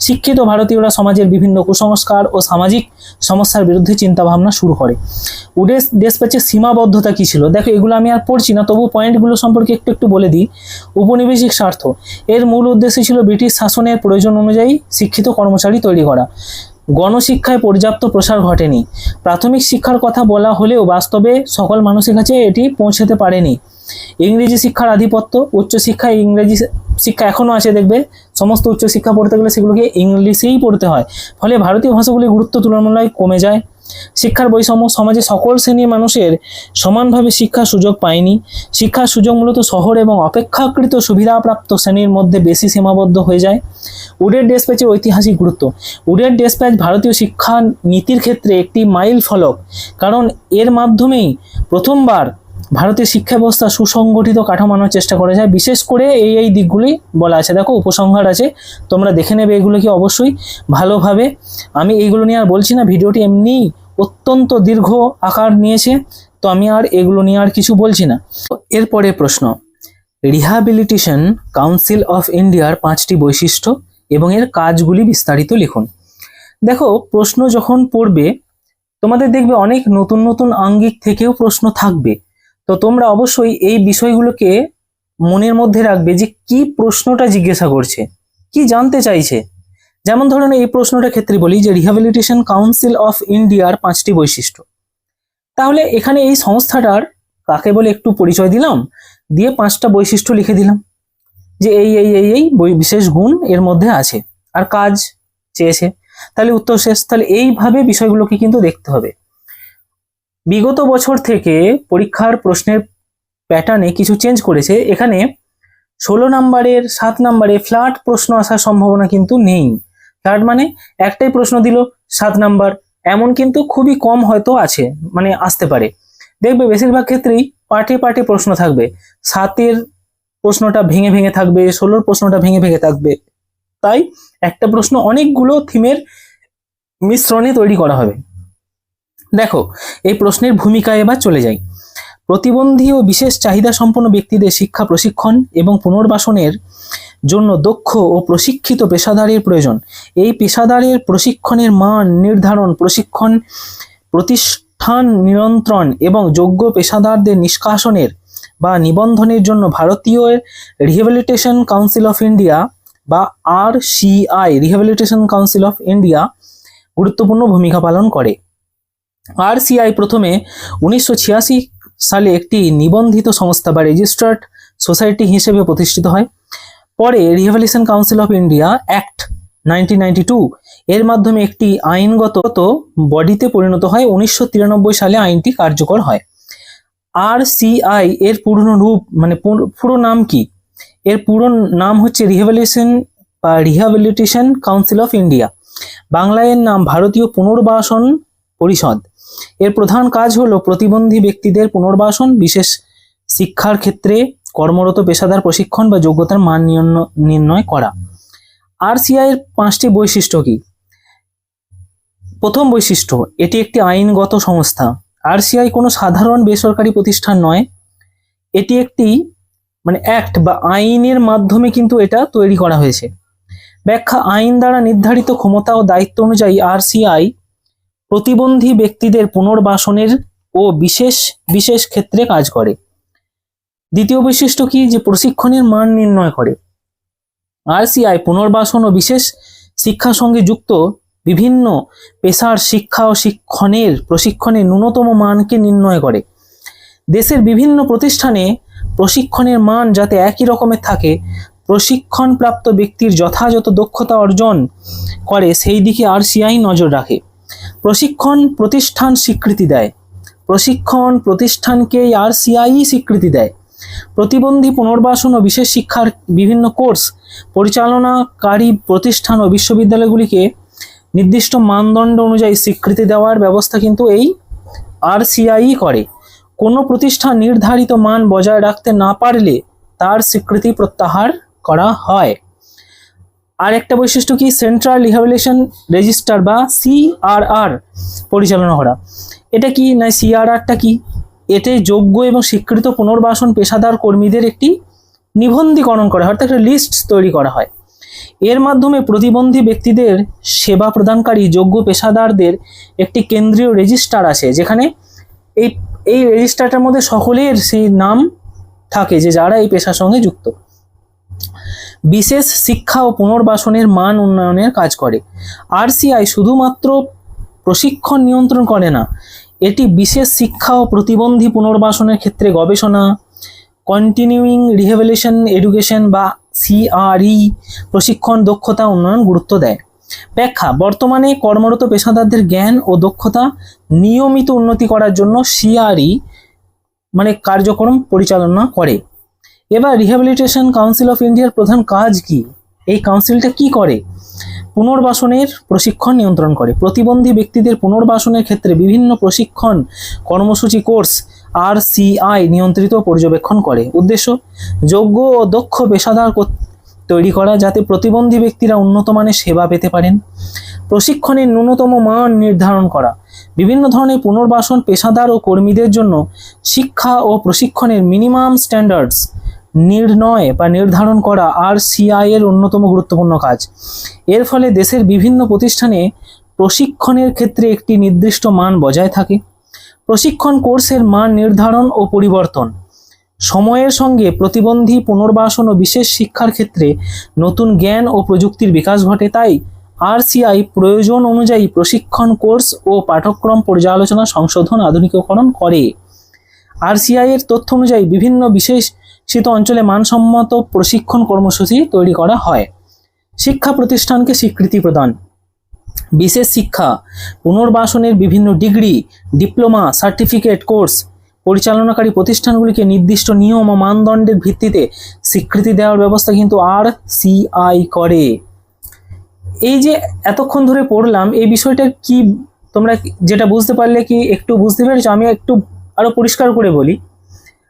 শিক্ষিত ভারতীয়রা সমাজের বিভিন্ন কুসংস্কার ও সামাজিক সমস্যার বিরুদ্ধে চিন্তাভাবনা শুরু করে। উডের ডিসপ্যাচের সীমাবদ্ধতা কী ছিল দেখো, এগুলো আমি আর পড়ছি না, তবু পয়েন্টগুলো সম্পর্কে একটু বলে দিই। উপনিবেশিক স্বার্থ, এর মূল উদ্দেশ্য ছিল ব্রিটিশ শাসনের প্রয়োজন অনুযায়ী শিক্ষিত কর্মচারী তৈরি করা। গণশিক্ষায় পর্যাপ্ত প্রসার ঘটেনি। প্রাথমিক শিক্ষার কথা বলা হলেও বাস্তবে সকল মানুষের কাছে এটি পৌঁছাতে পারেনি। ইংরেজি শিক্ষার আধিপত্য, উচ্চশিক্ষায় ইংরেজি শিক্ষা এখনও আছে, দেখবে সমস্ত উচ্চশিক্ষা পড়তে গেলে সেগুলোকে ইংলিশেই পড়তে হয়, ফলে ভারতীয় ভাষাগুলির গুরুত্ব তুলনামূলক কমে যায়। শিক্ষার বৈষম্য, সমাজে সকল শ্রেণীর মানুষের সমানভাবে শিক্ষার সুযোগ পায়নি। শিক্ষার সুযোগ মূলত শহর এবং অপেক্ষাকৃত সুবিধাপ্রাপ্ত শ্রেণীর মধ্যে বেশি সীমাবদ্ধ হয়ে যায়। উডের ডিসপ্যাচের ঐতিহাসিক গুরুত্ব, উডের ডিসপ্যাচ ভারতীয় শিক্ষা নীতির ক্ষেত্রে একটি মাইল ফলক, কারণ এর মাধ্যমেই প্রথমবার ভারতের শিক্ষা ব্যবস্থা সুসংগঠিত কাঠামো আনার চেষ্টা করা যায়। বিশেষ করে এই দিকগুলি বলা আছে, দেখো উপসংহার আছে, তোমরা দেখে নেবে এগুলোকে অবশ্যই ভালোভাবে। আমি এইগুলো নিয়ে আর বলছি না, ভিডিওটি এমনি অত্যন্ত দীর্ঘ আকার নিয়েছে, তো আমি আর এগুলো নিয়ে আর কিছু বলছি না। এরপরে প্রশ্ন, রিহ্যাবিলিটেশন কাউন্সিল অফ ইন্ডিয়ার 5টি বৈশিষ্ট্য এবং এর কাজগুলি বিস্তারিত লিখুন। দেখো, প্রশ্ন যখন পড়বে তোমাদের দেখবে অনেক নতুন নতুন আঙ্গিক থেকেও প্রশ্ন থাকবে, তো তোমরা অবশ্যই এই বিষয়গুলোকে মনের মধ্যে রাখবে যে কি প্রশ্নটা জিজ্ঞাসা করছে, কি জানতে চাইছে। যেমন ধরুন এই প্রশ্নটার ক্ষেত্রে বলি যে রিহ্যাবিলিটেশন কাউন্সিল অফ ইন্ডিয়ার 5টি বৈশিষ্ট্য। তাহলে এখানে এই সংস্থাটার কাকে বলে একটু পরিচয় দিলাম, দিয়ে 5টা বৈশিষ্ট্য লিখে দিলাম যে এই বিশেষ গুণ এর মধ্যে আছে, আর কাজ চেয়েছে, তাহলে উত্তর শেষ। তাহলে এইভাবে বিষয়গুলোকে কিন্তু দেখতে হবে। বিগত বছর থেকে পরীক্ষার প্রশ্নের প্যাটার্নে কিছু চেঞ্জ করেছে। এখানে 16 নম্বরের 7 নম্বরে ফ্ল্যাট প্রশ্ন আসার সম্ভাবনা কিন্তু নেই। ফ্ল্যাট মানে একটাই প্রশ্ন দিল 7 নাম্বার, এমন কিন্তু খুবই কম হয়তো আছে, মানে আসতে পারে। দেখবে বেশিরভাগ ক্ষেত্রেই পার্টে পার্টে প্রশ্ন থাকবে, 7-এর প্রশ্নটা ভেঙে ভেঙে থাকবে, 16-র প্রশ্নটা ভেঙে ভেঙে থাকবে। তাই একটা প্রশ্ন অনেকগুলো থিমের মিশ্রণে তৈরি করা হবে। দেখো এই প্রশ্নের ভূমিকায় এবার চলে যাই। প্রতিবন্ধী ও বিশেষ চাহিদা সম্পন্ন ব্যক্তিদের শিক্ষা প্রশিক্ষণ এবং পুনর্বাসনের জন্য দক্ষ ও প্রশিক্ষিত পেশাদারের প্রয়োজন। এই পেশাদারের প্রশিক্ষণের মান নির্ধারণ, প্রশিক্ষণ প্রতিষ্ঠান নিয়ন্ত্রণ এবং যোগ্য পেশাদারদের নিষ্কাশনের বা নিবন্ধনের জন্য ভারতীয় রিহ্যাবিলিটেশন কাউন্সিল অফ ইন্ডিয়া বা RCI rehabilitation council of India গুরুত্বপূর্ণ ভূমিকা পালন করে। RCI প্রথমে 1986 সালে একটি নিবন্ধিত সংস্থা বা রেজিস্টার্ড সোসাইটি হিসেবে প্রতিষ্ঠিত হয়। পরে rehabilitation council of India act 1992 এর মাধ্যমে একটি আইনগত বডিতে পরিণত হয়। 1993 সালে আইনটি কার্যকর হয়। RCI এর পূর্ণ রূপ মানে পুরো নাম কি? এর পুরো নাম হচ্ছে রিহ্যাবিলিটেশন কাউন্সিল অফ ইন্ডিয়া। বাংলায় এর নাম ভারতীয় পুনর্বাসন পরিষদ। এর প্রধান কাজ হলো প্রতিবন্ধী ব্যক্তিদের পুনর্বাসন, বিশেষ শিক্ষার ক্ষেত্রে কর্মরত পেশাদার প্রশিক্ষণ বা যোগ্যতার মান নির্ণয় করা। RCI এর 5টি বৈশিষ্ট্য কি? প্রথম বৈশিষ্ট্য, এটি একটি আইনগত সংস্থা। RCI কোনো সাধারণ বেসরকারি প্রতিষ্ঠান নয়, এটি একটি অ্যাক্ট বা আইনের মাধ্যমে কিন্তু এটা তৈরি করা হয়েছে। ব্যাখ্যা, আইন দ্বারা নির্ধারিত ক্ষমতা ও দায়িত্ব অনুযায়ী RCI প্রতিবন্ধী ব্যক্তিদের পুনর্বাসনের ও বিশেষ বিশেষ ক্ষেত্রে কাজ করে। দ্বিতীয় বৈশিষ্ট্য কি? যে প্রশিক্ষণের মান নির্ণয় করে। RCI পুনর্বাসন ও বিশেষ শিক্ষার সঙ্গে যুক্ত বিভিন্ন পেশার শিক্ষা ও প্রশিক্ষণের ন্যূনতম মানকে নির্ণয় করে। দেশের বিভিন্ন প্রতিষ্ঠানে প্রশিক্ষণের মান যাতে একই রকমের থাকে, প্রশিক্ষণপ্রাপ্ত ব্যক্তির যথাযথ দক্ষতা অর্জন করে সেই দিকে RCI নজর রাখে। প্রশিক্ষণ প্রতিষ্ঠান স্বীকৃতি দেয়। প্রশিক্ষণ প্রতিষ্ঠানকে RCI স্বীকৃতি দেয়। প্রতিবন্ধী পুনর্বাসন ও বিশেষ শিক্ষার বিভিন্ন কোর্স পরিচালনাকারী প্রতিষ্ঠান ও বিশ্ববিদ্যালয়গুলিকে নির্দিষ্ট মানদণ্ড অনুযায়ী স্বীকৃতি দেওয়ার ব্যবস্থা কিন্তু এই RCI করে। কোনো প্রতিষ্ঠান নির্ধারিত মান বজায় রাখতে না পারলে তার স্বীকৃতি প্রত্যাহার করা হয়। আর একটা বৈশিষ্ট্য কি? সেন্ট্রাল রিহ্যাবিলিটেশন রেজিস্টার বা CRR পরিচালনা করা। এটা কি না, CRRটা কি? এতে যোগ্য এবং স্বীকৃত পুনর্বাসন পেশাদার কর্মীদের একটি নিবন্ধীকরণ করা হয়, অর্থাৎ একটা লিস্ট তৈরি করা হয়। এর মাধ্যমে প্রতিবন্ধী ব্যক্তিদের সেবা প্রদানকারী যোগ্য পেশাদারদের একটি কেন্দ্রীয় রেজিস্টার আছে, যেখানে এই রেজিস্টারটার মধ্যে সকলের সেই নাম থাকে যে যারা এই পেশার সঙ্গে যুক্ত। বিশেষ শিক্ষা ও পুনর্বাসনের মান উন্নয়নের কাজ করে। RCI শুধুমাত্র প্রশিক্ষণ নিয়ন্ত্রণ করে না, এটি বিশেষ শিক্ষা ও প্রতিবন্ধী পুনর্বাসনের ক্ষেত্রে গবেষণা, কন্টিনিউইং রিহ্যাবিলিটেশন এডুকেশন বা CRE প্রশিক্ষণ, দক্ষতা উন্নয়ন গুরুত্ব দেয়। ব্যাখ্যা, বর্তমানে কর্মরত পেশাদারদের জ্ঞান ও দক্ষতা নিয়মিত উন্নতি করার জন্য CRE কার্যক্রম পরিচালনা করে। এবার রিহ্যাবিলিটেশন কাউন্সিল অফ ইন্ডিয়ার প্রধান কাজ কি? এই কাউন্সিলটা কি করে? পুনর্বাসনের প্রশিক্ষণ নিয়ন্ত্রণ করে। প্রতিবন্ধী ব্যক্তিদের পুনর্বাসনের ক্ষেত্রে বিভিন্ন প্রশিক্ষণ কর্মসূচি কোর্স RCI নিয়ন্ত্রিত পর্যবেক্ষণ করে। উদ্দেশ্য, যোগ্য ও দক্ষ পেশাদার তৈরি করা যাতে প্রতিবন্ধী ব্যক্তিরা উন্নত মানের সেবা পেতে পারেন। প্রশিক্ষণের ন্যূনতম মান নির্ধারণ করা। বিভিন্ন ধরনের পুনর্বাসন পেশাদার ও কর্মীদের জন্য শিক্ষা ও প্রশিক্ষণের মিনিমাম স্ট্যান্ডার্ডস নির্ণয় বা নির্ধারণ করা RCI এর অন্যতম গুরুত্বপূর্ণ কাজ। এর ফলে দেশের বিভিন্ন প্রতিষ্ঠানে প্রশিক্ষণের ক্ষেত্রে একটি নির্দিষ্ট মান বজায় থাকে। প্রশিক্ষণ কোর্সের মান নির্ধারণ ও পরিবর্তন, সময়ের সঙ্গে প্রতিবন্ধী পুনর্বাসন ও বিশেষ শিক্ষার ক্ষেত্রে নতুন জ্ঞান ও প্রযুক্তির বিকাশ ঘটে, তাই আরসিআই প্রয়োজন অনুযায়ী প্রশিক্ষণ কোর্স ও পাঠ্যক্রম পর্যালোচনা সংশোধন আধুনিকীকরণ করে। আরসিআই এর তথ্য অনুযায়ী বিভিন্ন বিশেষিত অঞ্চলে মানসম্মত প্রশিক্ষণ কর্মসূচি তৈরি করা হয়। শিক্ষা প্রতিষ্ঠানকে স্বীকৃতি প্রদান। বিশেষ শিক্ষা পুনর্বাসনের বিভিন্ন ডিগ্রি, ডিপ্লোমা, সার্টিফিকেট কোর্স পরিচালনাকারী প্রতিষ্ঠানগুলিকে নির্দিষ্ট নিয়ম ও মানদণ্ডের ভিত্তিতে স্বীকৃতি দেওয়ার ব্যবস্থা কিন্তু আরসিআই করে। এই যে এতক্ষণ ধরে পড়লাম, এই বিষয়টা কি তোমরা যেটা বুঝতে পারলে কি একটু বুঝতে পেরেছো? আমি একটু আরো পরিষ্কার করে বলি।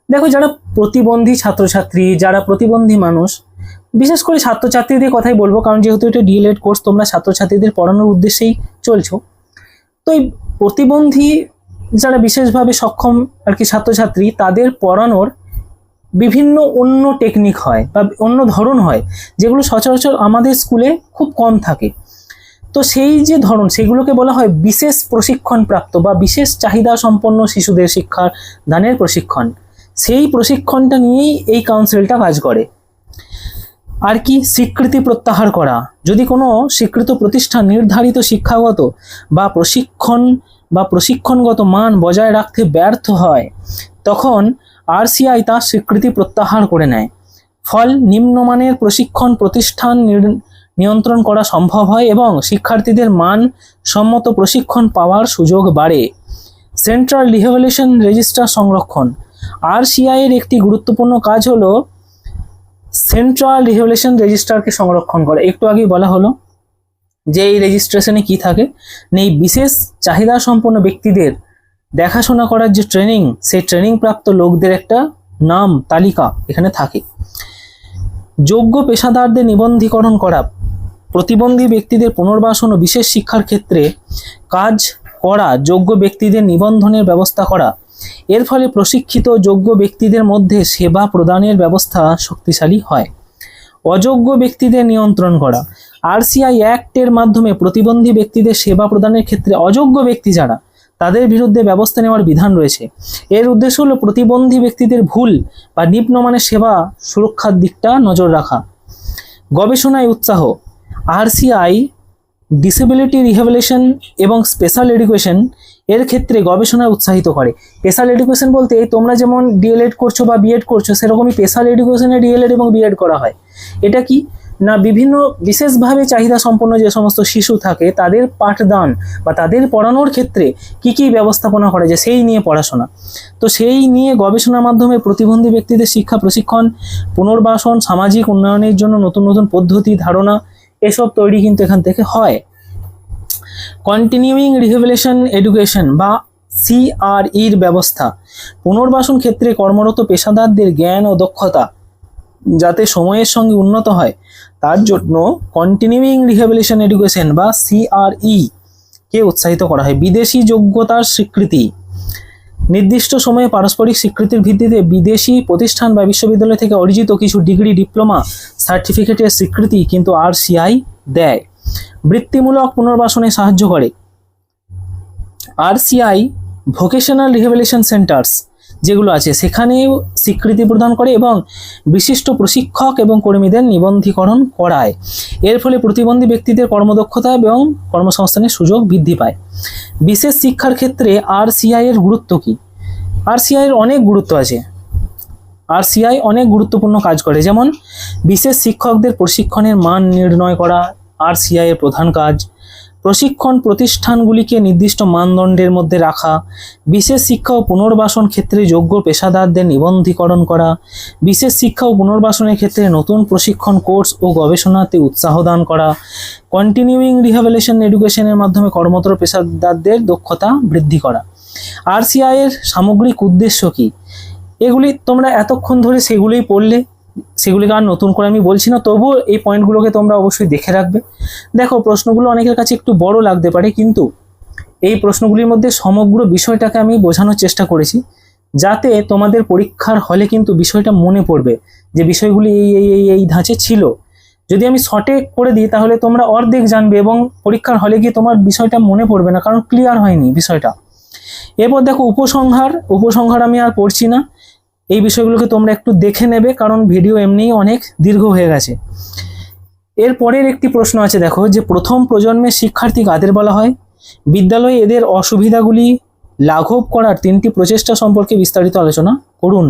দেখো, যারা প্রতিবন্ধী ছাত্রছাত্রী, যারা প্রতিবন্ধী মানুষ, বিশেষ করে ছাত্রছাত্রীদের কথাই বলবো, কারণ যেহেতু এটা ডিএলএড কোর্স, তোমরা ছাত্রছাত্রীদের পড়ানোর উদ্দেশ্যেই চলছো। তো এই প্রতিবন্ধী যারা বিশেষভাবে সক্ষম আর কি ছাত্রছাত্রী, তাদের পড়ানোর বিভিন্ন অন্য টেকনিক হয় বা অন্য ধরন হয়, যেগুলো সচরাচর আমাদের স্কুলে খুব কম থাকে। তো সেই যে ধরন, সেগুলোকে বলা হয় বিশেষ প্রশিক্ষণ প্রাপ্ত বা বিশেষ চাহিদা সম্পন্ন শিশুদের শিক্ষা দানের প্রশিক্ষণ। সেই প্রশিক্ষণটা নিয়েই এই কাউন্সিলটা কাজ করে। আর কি, স্বীকৃতি প্রত্যাহার করা। যদি কোনো স্বীকৃত প্রতিষ্ঠান নির্ধারিত শিক্ষাগত বা প্রশিক্ষণগত মান বজায় রাখতে ব্যর্থ হয়, তখন আরসিআই তার স্বীকৃতি প্রত্যাহার করে নেয়। ফল, নিম্নমানের প্রশিক্ষণ প্রতিষ্ঠান নিয়ন্ত্রণ করা সম্ভব হয় এবং শিক্ষার্থীদের মানসম্মত প্রশিক্ষণ পাওয়ার সুযোগ বাড়ে। সেন্ট্রাল রিহ্যাবিলিটেশন রেজিস্টার সংরক্ষণ। আরসিআই এর একটি গুরুত্বপূর্ণ কাজ হলো সেন্ট্রাল রিহ্যাবিলিটেশন রেজিস্টারকে সংরক্ষণ করা। একটু আগেই বলা হলো যে এই রেজিস্ট্রেশনে কি থাকে, এই বিশেষ চাহিদা সম্পন্ন ব্যক্তিদের দেখাশোনা করার যে ট্রেনিং, সেই ট্রেনিং প্রাপ্ত লোকদের একটা নাম তালিকা এখানে থাকে। যোগ্য পেশাদারদের নিবন্ধীকরণ করা। প্রতিবন্ধী ব্যক্তিদের পুনর্বাসন ও বিশেষ শিক্ষার ক্ষেত্রে কাজ করা যোগ্য ব্যক্তিদের নিবন্ধনের ব্যবস্থা করা। এর ফলে প্রশিক্ষিত যোগ্য ব্যক্তিদের মধ্যে সেবা প্রদানের ব্যবস্থা শক্তিশালী হয়। অযোগ্য ব্যক্তিদের নিয়ন্ত্রণ করা। আরসিআই অ্যাক্টের মাধ্যমে প্রতিবন্ধী ব্যক্তিদের সেবা প্রদানের ক্ষেত্রে অযোগ্য ব্যক্তি যারা, তাদের বিরুদ্ধে ব্যবস্থা নেওয়ার বিধান রয়েছে। এর উদ্দেশ্য হলো প্রতিবন্ধী ব্যক্তিদের ভুল বা নিম্নমানের সেবা সুরক্ষার দিকটা নজর রাখা। গবেষণায় উৎসাহ। আরসিআই ডিসেবিলিটি রিহ্যাবিলিটেশন এবং স্পেশাল এডুকেশন এর ক্ষেত্রে গবেষণায় উৎসাহিত করে। স্পেশাল এডুকেশন বলতে তোমরা যেমন ডিএলএড করছো বা বিএড করছো, সেরকমই স্পেশাল এডুকেশনে ডিএলএড এবং বিএড করা হয়। এটা কি না, বিভিন্ন বিশেষভাবে চাহিদা সম্পন্ন যে সমস্ত শিশু থাকে, তাদের পাঠদান বা তাদের পড়ানোর ক্ষেত্রে কি কি ব্যবস্থাপনা করা যায় সেই নিয়ে পড়াশোনা। তো সেই নিয়ে গবেষণার মাধ্যমে প্রতিবন্ধী ব্যক্তিদের শিক্ষা প্রশিক্ষণ, পুনর্বাসন, সামাজিক উন্নয়নের জন্য নতুন নতুন পদ্ধতি, ধারণা এসব তৈরি কিন্তু এখান থেকে হয়। কন্টিনিউইং রিহ্যাবিলিটেশন এডুকেশন বা সিআরইর ব্যবস্থা। পুনর্বাসন ক্ষেত্রে কর্মরত পেশাদারদের জ্ঞান ও দক্ষতা যাতে সময়ের সঙ্গে উন্নত হয়, তার জন্য কন্টিনিউইং রিহ্যাবিলিটেশন এডুকেশন বা সিআরই কে উৎসাহিত করা হয়। বিদেশি যোগ্যতার স্বীকৃতি। নির্দিষ্ট সময়ে পারস্পরিক স্বীকৃতির ভিত্তিতে বিদেশি প্রতিষ্ঠান বা বিশ্ববিদ্যালয় থেকে অর্জিত কিছু ডিগ্রি, ডিপ্লোমা, সার্টিফিকেটের স্বীকৃতি কিন্তু আরসিআই দেয়। বৃত্তিমূলক পুনর্বাসনে সাহায্য করে। আরসিআই ভোকেশনাল রিহ্যাবিলিটেশন সেন্টার্স যেগুলো আছে সেখানেও স্বীকৃতি প্রদান করে এবং বিশিষ্ট প্রশিক্ষক এবং কর্মীদের নিবন্ধীকরণ করায়। এর ফলে প্রতিবন্ধী ব্যক্তিদের কর্মদক্ষতা এবং কর্মসংস্থানের সুযোগ বৃদ্ধি পায়। বিশেষ শিক্ষার ক্ষেত্রে আরসিআই এর গুরুত্ব কি? আরসিআই এর অনেক গুরুত্ব আছে। আরসিআই অনেক গুরুত্বপূর্ণ কাজ করে, যেমন বিশেষ শিক্ষকদের প্রশিক্ষণের মান নির্ণয় করা আরসিআই এর প্রধান কাজ। প্রশিক্ষণ প্রতিষ্ঠানগুলিকে নির্দিষ্ট মানদণ্ডের মধ্যে রাখা। বিশেষ শিক্ষা ও পুনর্বাসন ক্ষেত্রে যোগ্য পেশাদারদের নিবন্ধীকরণ করা। বিশেষ শিক্ষা ও পুনর্বাসনের ক্ষেত্রে নতুন প্রশিক্ষণ কোর্স ও গবেষণাতে উৎসাহ দান করা। কন্টিনিউইং রিহ্যাবিলিটেশন এডুকেশনের মাধ্যমে কর্মরত পেশাদারদের দক্ষতা বৃদ্ধি করা। আরসিআই এর সামগ্রিক উদ্দেশ্য কি? এগুলি তোমরা এতক্ষণ ধরে সেগুলোই পড়লে, সেগুলিকে আর নতুন করে আমি বলছি না, তবুও এই পয়েন্টগুলোকে তোমরা অবশ্যই দেখে রাখবে। দেখো, প্রশ্নগুলো অনেকের কাছে একটু বড় লাগতে পারে, কিন্তু এই প্রশ্নগুলির মধ্যে সমগ্র বিষয়টাকে আমি বোঝানোর চেষ্টা করেছি, যাতে তোমাদের পরীক্ষার হলে কিন্তু বিষয়টা মনে পড়বে যে বিষয়গুলি এই ধাঁচে ছিল। যদি আমি শর্টে করে দিই তাহলে তোমরা অর্ধেক জানবে এবং পরীক্ষার হলে গিয়ে তোমার বিষয়টা মনে পড়বে না, কারণ ক্লিয়ার হয়নি বিষয়টা। এরপর দেখো উপসংহার আমি আর পড়ছি না। এই বিষয়গুলোকে তোমরা একটু দেখে নেবে, কারণ ভিডিও এমনিই অনেক দীর্ঘ হয়ে গেছে। এর পরের একটি প্রশ্ন আছে, দেখো, যে প্রথম প্রজন্মের শিক্ষার্থী কাদের বলা হয়? বিদ্যালয়ে এদের অসুবিধাগুলি লাঘব করার 3টি প্রচেষ্টা সম্পর্কে বিস্তারিত আলোচনা করুন।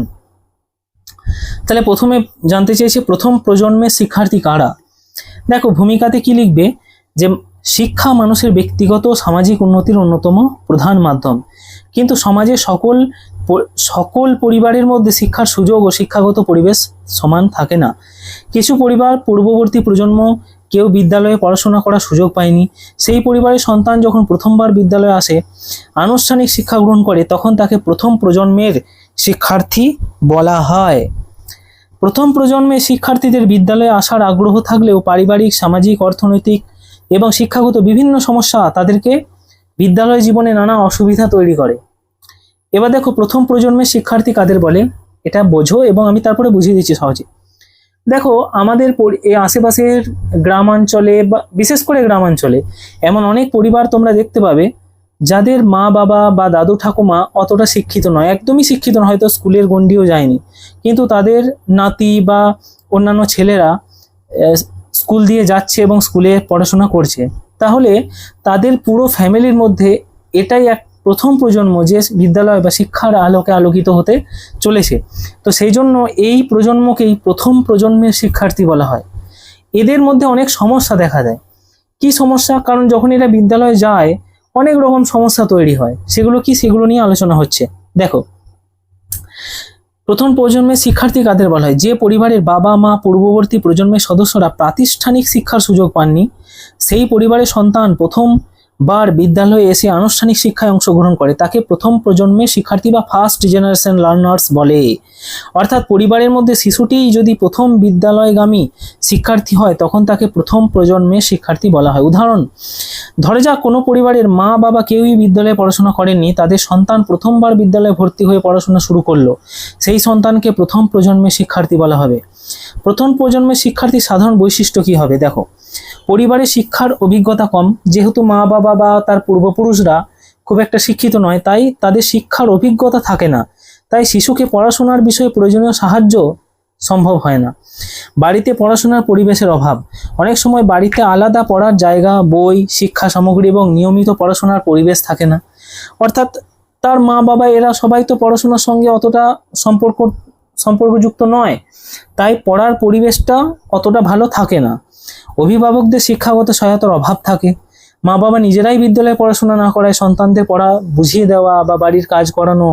তাহলে প্রথমে জানতে চেয়েছে প্রথম প্রজন্মের শিক্ষার্থী কারা। দেখো, ভূমিকাতে কি লিখবে, যে শিক্ষা মানুষের ব্যক্তিগত ও সামাজিক উন্নতির অন্যতম প্রধান মাধ্যম, কিন্তু সমাজের সকল পরিবারের মধ্যে শিক্ষার সুযোগ ও শিক্ষাগত পরিবেশ সমান থাকে না। কিছু পরিবার পূর্ববর্তী প্রজন্ম কেউ বিদ্যালয়ে পড়াশোনা করার সুযোগ পায়নি। সেই পরিবারের সন্তান যখন প্রথমবার বিদ্যালয়ে আসে, আনুষ্ঠানিক শিক্ষা গ্রহণ করে, তখন তাকে প্রথম প্রজন্মের শিক্ষার্থী বলা হয়। প্রথম প্রজন্মের শিক্ষার্থীদের বিদ্যালয়ে আসার আগ্রহ থাকলেও পারিবারিক, সামাজিক, অর্থনৈতিক এবং শিক্ষাগত বিভিন্ন সমস্যা তাদেরকে বিদ্যালয় জীবনে নানা অসুবিধা তৈরি করে। এবার দেখো, প্রথম প্রজন্মের শিক্ষার্থী কাদের বলে, এটা বোঝো এবং আমি তারপরে বুঝিয়ে দিচ্ছি সহজে। দেখো, আমাদের এই আশেপাশের গ্রামাঞ্চলে বা বিশেষ করে গ্রামাঞ্চলে এমন অনেক পরিবার তোমরা দেখতে পাবে যাদের মা বাবা বা দাদু ঠাকুমা অতটা শিক্ষিত নয়, একদমই শিক্ষিত নয়, হয়তো স্কুলের গণ্ডিও যায়নি, কিন্তু তাদের নাতি বা অন্যান্য ছেলেরা স্কুল দিয়ে যাচ্ছে এবং স্কুলে পড়াশোনা করছে। তাহলে তাদের পুরো ফ্যামিলির মধ্যে এটাই এক প্রথম প্রজন্ম যে বিদ্যালয় বা শিক্ষার আলোকে আলোকিত হতে চলেছে। তো সেই জন্য এই প্রজন্মকেই প্রথম প্রজন্মের শিক্ষার্থী বলা হয়। এদের মধ্যে অনেক সমস্যা দেখা দেয়। কি সমস্যা? কারণ যখন এরা বিদ্যালয়ে যায় অনেক রকম সমস্যা তৈরি হয়। সেগুলো কি, সেগুলো নিয়ে আলোচনা হচ্ছে। দেখো, প্রথম প্রজন্মের শিক্ষার্থী কাদের বলা হয়? যে পরিবারের বাবা মা পূর্ববর্তী প্রজন্মের সদস্যরা প্রাতিষ্ঠানিক শিক্ষার সুযোগ পাননি, সেই পরিবারের সন্তান প্রথমবার বিদ্যালয়ে এসে আনুষ্ঠানিক শিক্ষায় অংশগ্রহণ করে, তাকে প্রথম প্রজন্মের শিক্ষার্থী বা ফার্স্ট জেনারেশন লার্নার্স বলে। অর্থাৎ পরিবারের মধ্যে শিশুটিই যদি প্রথম বিদ্যালয়গামী শিক্ষার্থী হয়, তখন তাকে প্রথম প্রজন্মের শিক্ষার্থী বলা হয়। উদাহরণ, ধরে যাক কোনো পরিবারের মা বাবা কেউই বিদ্যালয়ে পড়াশোনা করেননি, তাদের সন্তান প্রথমবার বিদ্যালয়ে ভর্তি হয়ে পড়াশোনা শুরু করলো, সেই সন্তানকে প্রথম প্রজন্মের শিক্ষার্থী বলা হবে। প্রথম প্রজন্মের শিক্ষার্থীর সাধারণ বৈশিষ্ট্য কি হবে? দেখো, পরিবারে শিক্ষার অভিজ্ঞতা কম, যেহেতু মা বাবা বা তার পূর্বপুরুষরা খুব একটা শিক্ষিত নয়, তাই তাদের শিক্ষার অভিজ্ঞতা থাকে না, তাই শিশুকে পড়াশোনার বিষয়ে প্রয়োজনীয় সাহায্য সম্ভব হয় না। বাড়িতে পড়াশোনার পরিবেশের অভাব, অনেক সময় বাড়িতে আলাদা পড়ার জায়গা, বই, শিক্ষা সামগ্রী এবং নিয়মিত পড়াশোনার পরিবেশ থাকে না। অর্থাৎ তার মা বাবা এরা সবাই তো পড়াশোনার সঙ্গে অতটা সম্পর্কযুক্ত নয়, তাই পড়ার পরিবেশটা অতটা ভালো থাকে না। অভিভাবকদের শিক্ষাগত সহায়তার অভাব থাকে, মা বাবা নিজেরাই বিদ্যালয়ে পড়াশোনা না করায় সন্তানদের পড়া বুঝিয়ে দেওয়া বা বাড়ির কাজ করানো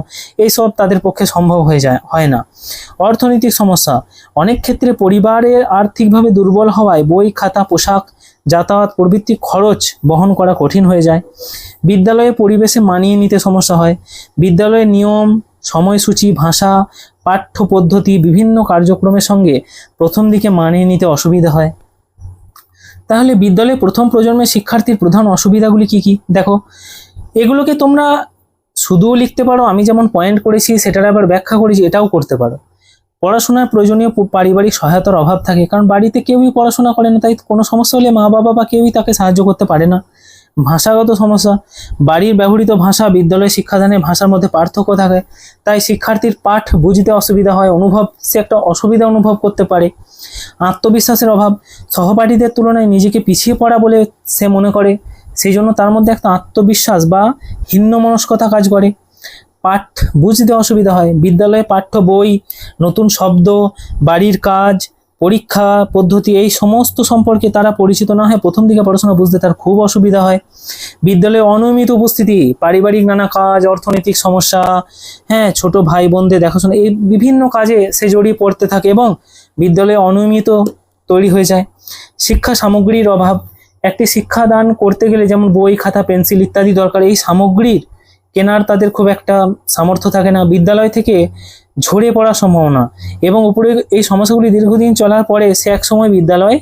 এইসব তাদের পক্ষে সম্ভব হয় না। অর্থনৈতিক সমস্যা, অনেক ক্ষেত্রে পরিবারের আর্থিকভাবে দুর্বল হওয়ায় বই, খাতা, পোশাক, যাতায়াত প্রভৃতি খরচ বহন করা কঠিন হয়ে যায়। বিদ্যালয়ে পরিবেশে মানিয়ে নিতে সমস্যা হয়, বিদ্যালয়ের নিয়ম, সময়সূচি, ভাষা, পাঠ্য পদ্ধতি, বিভিন্ন কার্যক্রমের সঙ্গে প্রথম দিকে মানিয়ে নিতে অসুবিধা হয়। তাহলে বিদ্যালয়ে প্রথম প্রজন্মের শিক্ষার্থীর প্রধান অসুবিধাগুলি কি কি? দেখো, এগুলোকে তোমরা শুধুও লিখতে পারো, আমি যেমন পয়েন্ট করেছি সেটার আবার ব্যাখ্যা করেছি, এটাও করতে পারো। পড়াশোনার প্রয়োজনীয় পারিবারিক সহায়তার অভাব থাকে, কারণ বাড়িতে কেউই পড়াশোনা করে না, তাই কোনো সমস্যা হলে মা বাবা বা কেউই তাকে সাহায্য করতে পারে না। ভাষাগত সমস্যা, বাড়ির ব্যবহৃত ভাষা বিদ্যালয়ে শিক্ষাদানের ভাষার মধ্যে পার্থক্য থাকে, তাই শিক্ষার্থীর পাঠ বুঝতে অসুবিধা হয়, সে একটা অসুবিধা অনুভব করতে পারে। আত্মবিশ্বাসের অভাব, সহপাঠীদের তুলনায় নিজেকে পিছিয়ে পড়া বলে সে মনে করে, সেই জন্য তার মধ্যে একটা আত্মবিশ্বাস বা হীনমনস্কতা কাজ করে। পাঠ বুঝতে অসুবিধা হয়, বিদ্যালয়ে পাঠ্য বই, নতুন শব্দ, বাড়ির কাজ, পরীক্ষা পদ্ধতি এই সমস্ত সম্পর্কে তারা পরিচিত না হয়, প্রথম দিকে পড়াশোনা বুঝতে তার খুব অসুবিধা হয়। বিদ্যালয়ে অনিয়মিত উপস্থিতি, পারিবারিক নানা কাজ, অর্থনৈতিক সমস্যা, ছোট ভাই বোনদের দেখাশোনা, এই বিভিন্ন কাজে সে জড়িয়ে পড়তে থাকে এবং বিদ্যালয়ে অনিয়মিত তৈরি হয়ে যায়। শিক্ষা সামগ্রীর অভাব, একটি শিক্ষাদান করতে গেলে যেমন বই, খাতা, পেন্সিল ইত্যাদি দরকার, এই সামগ্রীর কেনার তাদের খুব একটা সামর্থ্য থাকে না। বিদ্যালয় থেকে ঝরে পড়ার সম্ভাবনা এবং উপরে এই সমস্যাগুলি দীর্ঘদিন চলার পরে সে একসময় বিদ্যালয়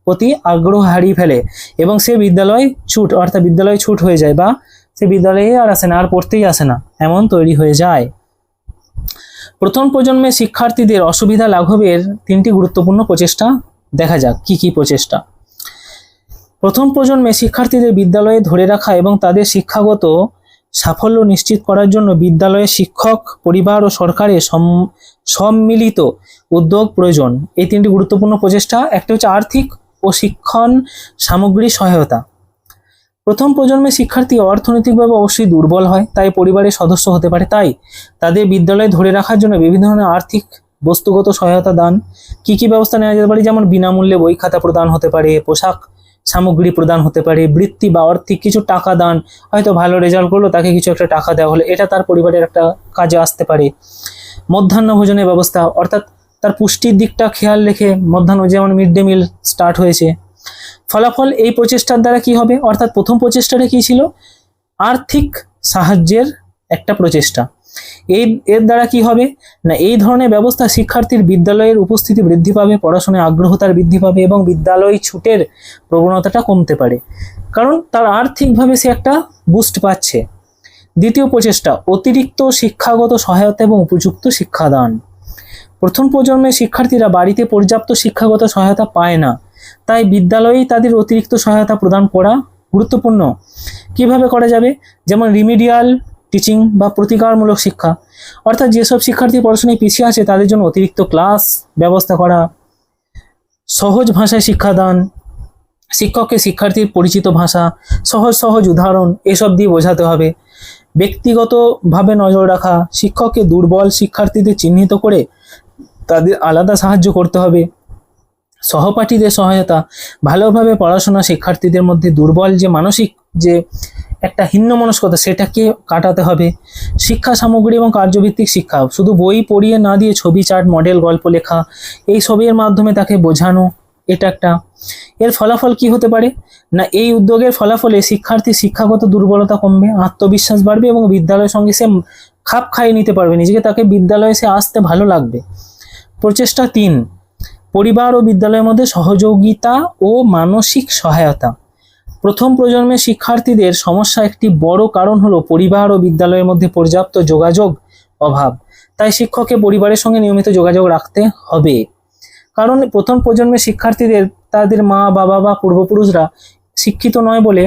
প্রতি আগ্রহ হারিয়ে ফেলে এবং সে বিদ্যালয় ছুট হয়ে যায়, বা সে বিদ্যালয়ে আর আসে না, আর পড়তেই আসে না, এমন তৈরি হয়ে যায়। প্রথম প্রজন্মের শিক্ষার্থীদের অসুবিধা লাঘবের 3টি গুরুত্বপূর্ণ প্রচেষ্টা দেখা যাক। কি কি প্রচেষ্টা? প্রথম প্রজন্মের শিক্ষার্থীদের বিদ্যালয়ে ধরে রাখা এবং তাদের শিক্ষাগত সাফল্য নিশ্চিত করার জন্য বিদ্যালয়ে শিক্ষক, পরিবার ও সরকারের সম্মিলিত উদ্যোগ প্রয়োজন। এই তিনটি গুরুত্বপূর্ণ প্রচেষ্টা, একটা হচ্ছে আর্থিক ও শিক্ষণ সামগ্রী সহায়তা। প্রথম প্রজন্মের শিক্ষার্থী অর্থনৈতিকভাবে অবশ্যই দুর্বল হয়, তাই পরিবারের সদস্য হতে পারে, তাই তাদের বিদ্যালয়ে ধরে রাখার জন্য বিভিন্ন ধরনের আর্থিক বস্তুগত সহায়তা দান। কি কি ব্যবস্থা নেওয়া যেতে পারে? যেমন বিনামূল্যে বই খাতা প্রদান হতে পারে, পোশাক সামগ্রী প্রদান হতে পারে, বৃত্তি বা আর্থিক কিছু টাকা দান, হয়তো ভালো রেজাল্ট করলো তাকে কিছু একটা টাকা দেওয়া হলে এটা তার পরিবারের একটা কাজে আসতে পারে। মধ্যাহ্ন ভোজনের ব্যবস্থা, অর্থাৎ তার পুষ্টির দিকটা খেয়াল রেখে মধ্যাহ্ন, যেমন মিড ডে মিল স্টার্ট হয়েছে। ফলাফল এই প্রচেষ্টার দ্বারা কি হবে? অর্থাৎ প্রথম প্রচেষ্টাটা কি ছিল? আর্থিক সাহায্যের একটা প্রচেষ্টা। এর দ্বারা কি হবে না, এই ধরনের ব্যবস্থা শিক্ষার্থীর বিদ্যালয়ের উপস্থিতি বৃদ্ধি পাবে, পড়াশোনায় আগ্রহতার বৃদ্ধি পাবে এবং বিদ্যালয় ছুটের প্রবণতাটা কমতে পারে, কারণ তার আর্থিকভাবে সে একটা বুস্ট পাচ্ছে। দ্বিতীয় প্রচেষ্টা, অতিরিক্ত শিক্ষাগত সহায়তা এবং উপযুক্ত শিক্ষাদান। প্রথম প্রজন্মের শিক্ষার্থীরা বাড়িতে পর্যাপ্ত শিক্ষাগত সহায়তা পায় না, তাই বিদ্যালয়েই তাদের অতিরিক্ত সহায়তা প্রদান করা গুরুত্বপূর্ণ। কিভাবে করা যাবে? যেমন রিমিডিয়াল টিচিং বা প্রতিকারমূলক শিক্ষা, অর্থাৎ যেসব শিক্ষার্থী পড়াশোনায় পিছিয়ে আছে তাদের জন্য অতিরিক্ত ক্লাস ব্যবস্থা করা। সহজ ভাষায় শিক্ষাদান, শিক্ষককে শিক্ষার্থীর পরিচিত ভাষা, সহজ সহজ উদাহরণ এসব দিয়ে বোঝাতে হবে। ব্যক্তিগতভাবে নজর রাখা, শিক্ষককে দুর্বল শিক্ষার্থীদের চিহ্নিত করে তাদের আলাদা সাহায্য করতে হবে। সহপাঠীদের সহায়তা, ভালোভাবে পড়াশোনা শিক্ষার্থীদের মধ্যে দুর্বল যে মানসিক যে একটা হীনমনস্কতা সেটাকে কাটাতে হবে। শিক্ষা সামগ্রী এবং কার্যভিত্তিক শিক্ষা, শুধু বই পড়িয়ে না দিয়ে ছবি, চার্ট, মডেল, গল্প লেখা এই সবের মাধ্যমে তাকে বোঝানো, এটা একটা। এর ফলাফল কি হতে পারে না, এই উদ্যোগের ফলাফলে শিক্ষার্থীর শিক্ষাগত দুর্বলতা কমবে, আত্মবিশ্বাস বাড়বে এবং বিদ্যালয়ের সঙ্গে সে খাপ খাইয়ে নিতে পারবে নিজেকে, তাকে বিদ্যালয়ে সে আসতে ভালো লাগবে। প্রচেষ্টা 3, পরিবার ও বিদ্যালয়ের মধ্যে সহযোগিতা ও মানসিক সহায়তা। প্রথম প্রজন্মের শিক্ষার্থীদের সমস্যা একটি বড় কারণ হলো পরিবার ও বিদ্যালয়ের মধ্যে পর্যাপ্ত যোগাযোগ অভাব, তাই শিক্ষককে পরিবারের সঙ্গে নিয়মিত যোগাযোগ রাখতে হবে। কারণ প্রথম প্রজন্মের শিক্ষার্থীদের তাদের মা বাবা বা পূর্বপুরুষরা শিক্ষিত নয় বলে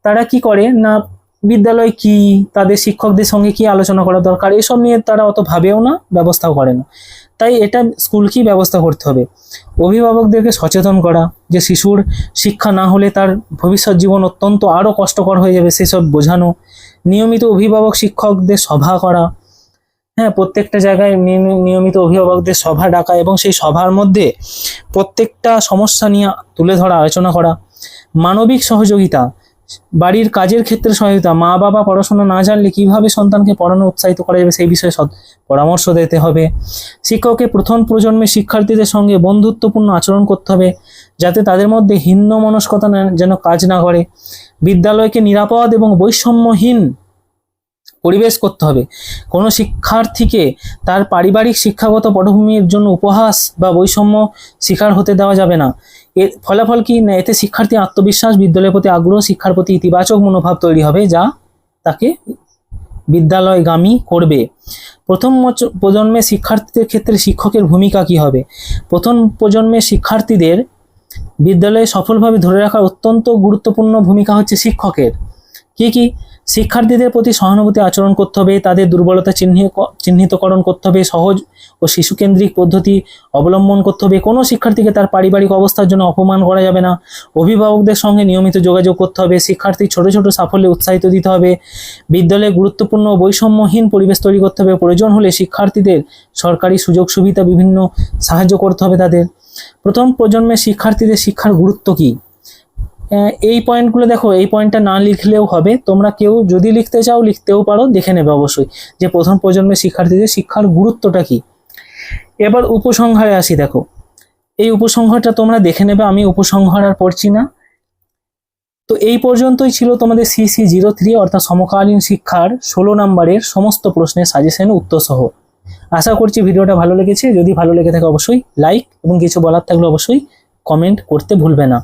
তারা কি করে না, বিদ্যালয় কি, তাদের শিক্ষকদের সঙ্গে কি আলোচনা করা দরকার এসব নিয়ে তারা অত ভাবেও না, ব্যবস্থাও করে না। তাই এটা স্কুলকেই ব্যবস্থা করতে হবে। অভিভাবকদেরকে সচেতন করা যে শিশুর শিক্ষা না হলে তার ভবিষ্যৎ জীবন অত্যন্ত আরও কষ্টকর হয়ে যাবে, সেসব বোঝানো। নিয়মিত অভিভাবক শিক্ষকদের সভা করা, হ্যাঁ, প্রত্যেকটা জায়গায় নিয়মিত অভিভাবকদের সভা ডাকা এবং সেই সভার মধ্যে প্রত্যেকটা সমস্যা নিয়ে তুলে ধরা, আলোচনা করা। মানবিক সহযোগিতা, বাড়ির কাজের ক্ষেত্রে সহায়তা, মা বাবা পড়াশোনা না জানলে কিভাবে সন্তানকে পড়ানো উৎসাহিত করা যাবে সেই বিষয়ে পরামর্শ দিতে হবে। শিক্ষককে প্রথম প্রজন্মের শিক্ষার্থীদের সঙ্গে বন্ধুত্বপূর্ণ আচরণ করতে হবে, যাতে তাদের মধ্যে হীনমনস্কতা যেন কাজ না করে। বিদ্যালয়কে নিরাপদ এবং বৈষম্যহীন পরিবেশ করতে হবে। কোনো শিক্ষার্থীকে তার পারিবারিক শিক্ষাগত পটভূমির জন্য উপহাস বা বৈষম্য শিকার হতে দেওয়া যাবে না। এর ফলাফল কি না, এতে শিক্ষার্থী আত্মবিশ্বাস, বিদ্যালয়ের প্রতি আগ্রহ, শিক্ষার প্রতি ইতিবাচক মনোভাব তৈরি হবে, যা তাকে বিদ্যালয়গামী করবে। প্রথম প্রজন্মের শিক্ষার্থীদের ক্ষেত্রে শিক্ষকের ভূমিকা কি হবে? প্রথম প্রজন্মের শিক্ষার্থীদের বিদ্যালয়ে সফলভাবে ধরে রাখার অত্যন্ত গুরুত্বপূর্ণ ভূমিকা হচ্ছে শিক্ষকের। কি শিক্ষার্থীদের প্রতি সহানুভূতি আচরণ করতে হবে, তাদের দুর্বলতা চিহ্নিতকরণ করতে হবে, সহজ ও শিশুকেন্দ্রিক পদ্ধতি অবলম্বন করতে হবে। কোনো শিক্ষার্থীকে তার পারিবারিক অবস্থার জন্য অপমান করা যাবে না। অভিভাবকদের সঙ্গে নিয়মিত যোগাযোগ করতে হবে। শিক্ষার্থীর ছোট ছোট সাফল্যে উৎসাহিত দিতে হবে। বিদ্যালয়ে গুরুত্বপূর্ণ বৈষম্যহীন পরিবেশ তৈরি করতে হবে। প্রয়োজন হলে শিক্ষার্থীদের সরকারি সুযোগ সুবিধা বিভিন্ন সাহায্য করতে হবে তাদের। প্রথম প্রজন্মের শিক্ষার্থীদের শিক্ষার গুরুত্ব কী, এই পয়েন্টগুলো দেখো, এই পয়েন্টটা না লিখলেও হবে, তোমরা কেউ যদি লিখতে চাও লিখতেও পারো, দেখে নেবে অবশ্যই যে প্রথম প্রজন্মের শিক্ষার্থীদের শিক্ষার গুরুত্বটা কি। এবার উপসংহারে আসি, দেখো এই উপসংহারটা তোমরা দেখে নেবে, আমি উপসংহার আর পড়ছি না। তো এই পর্যন্তই ছিল তোমাদের CC03 অর্থাৎ সমকালীন শিক্ষার 16 নম্বরের সমস্ত প্রশ্নের সাজেশন উত্তর সহ। আশা করছি ভিডিওটা ভালো লেগেছে। যদি ভালো লেগে থাকে অবশ্যই লাইক এবং কিছু বলার থাকলে অবশ্যই কমেন্ট করতে ভুলবে না।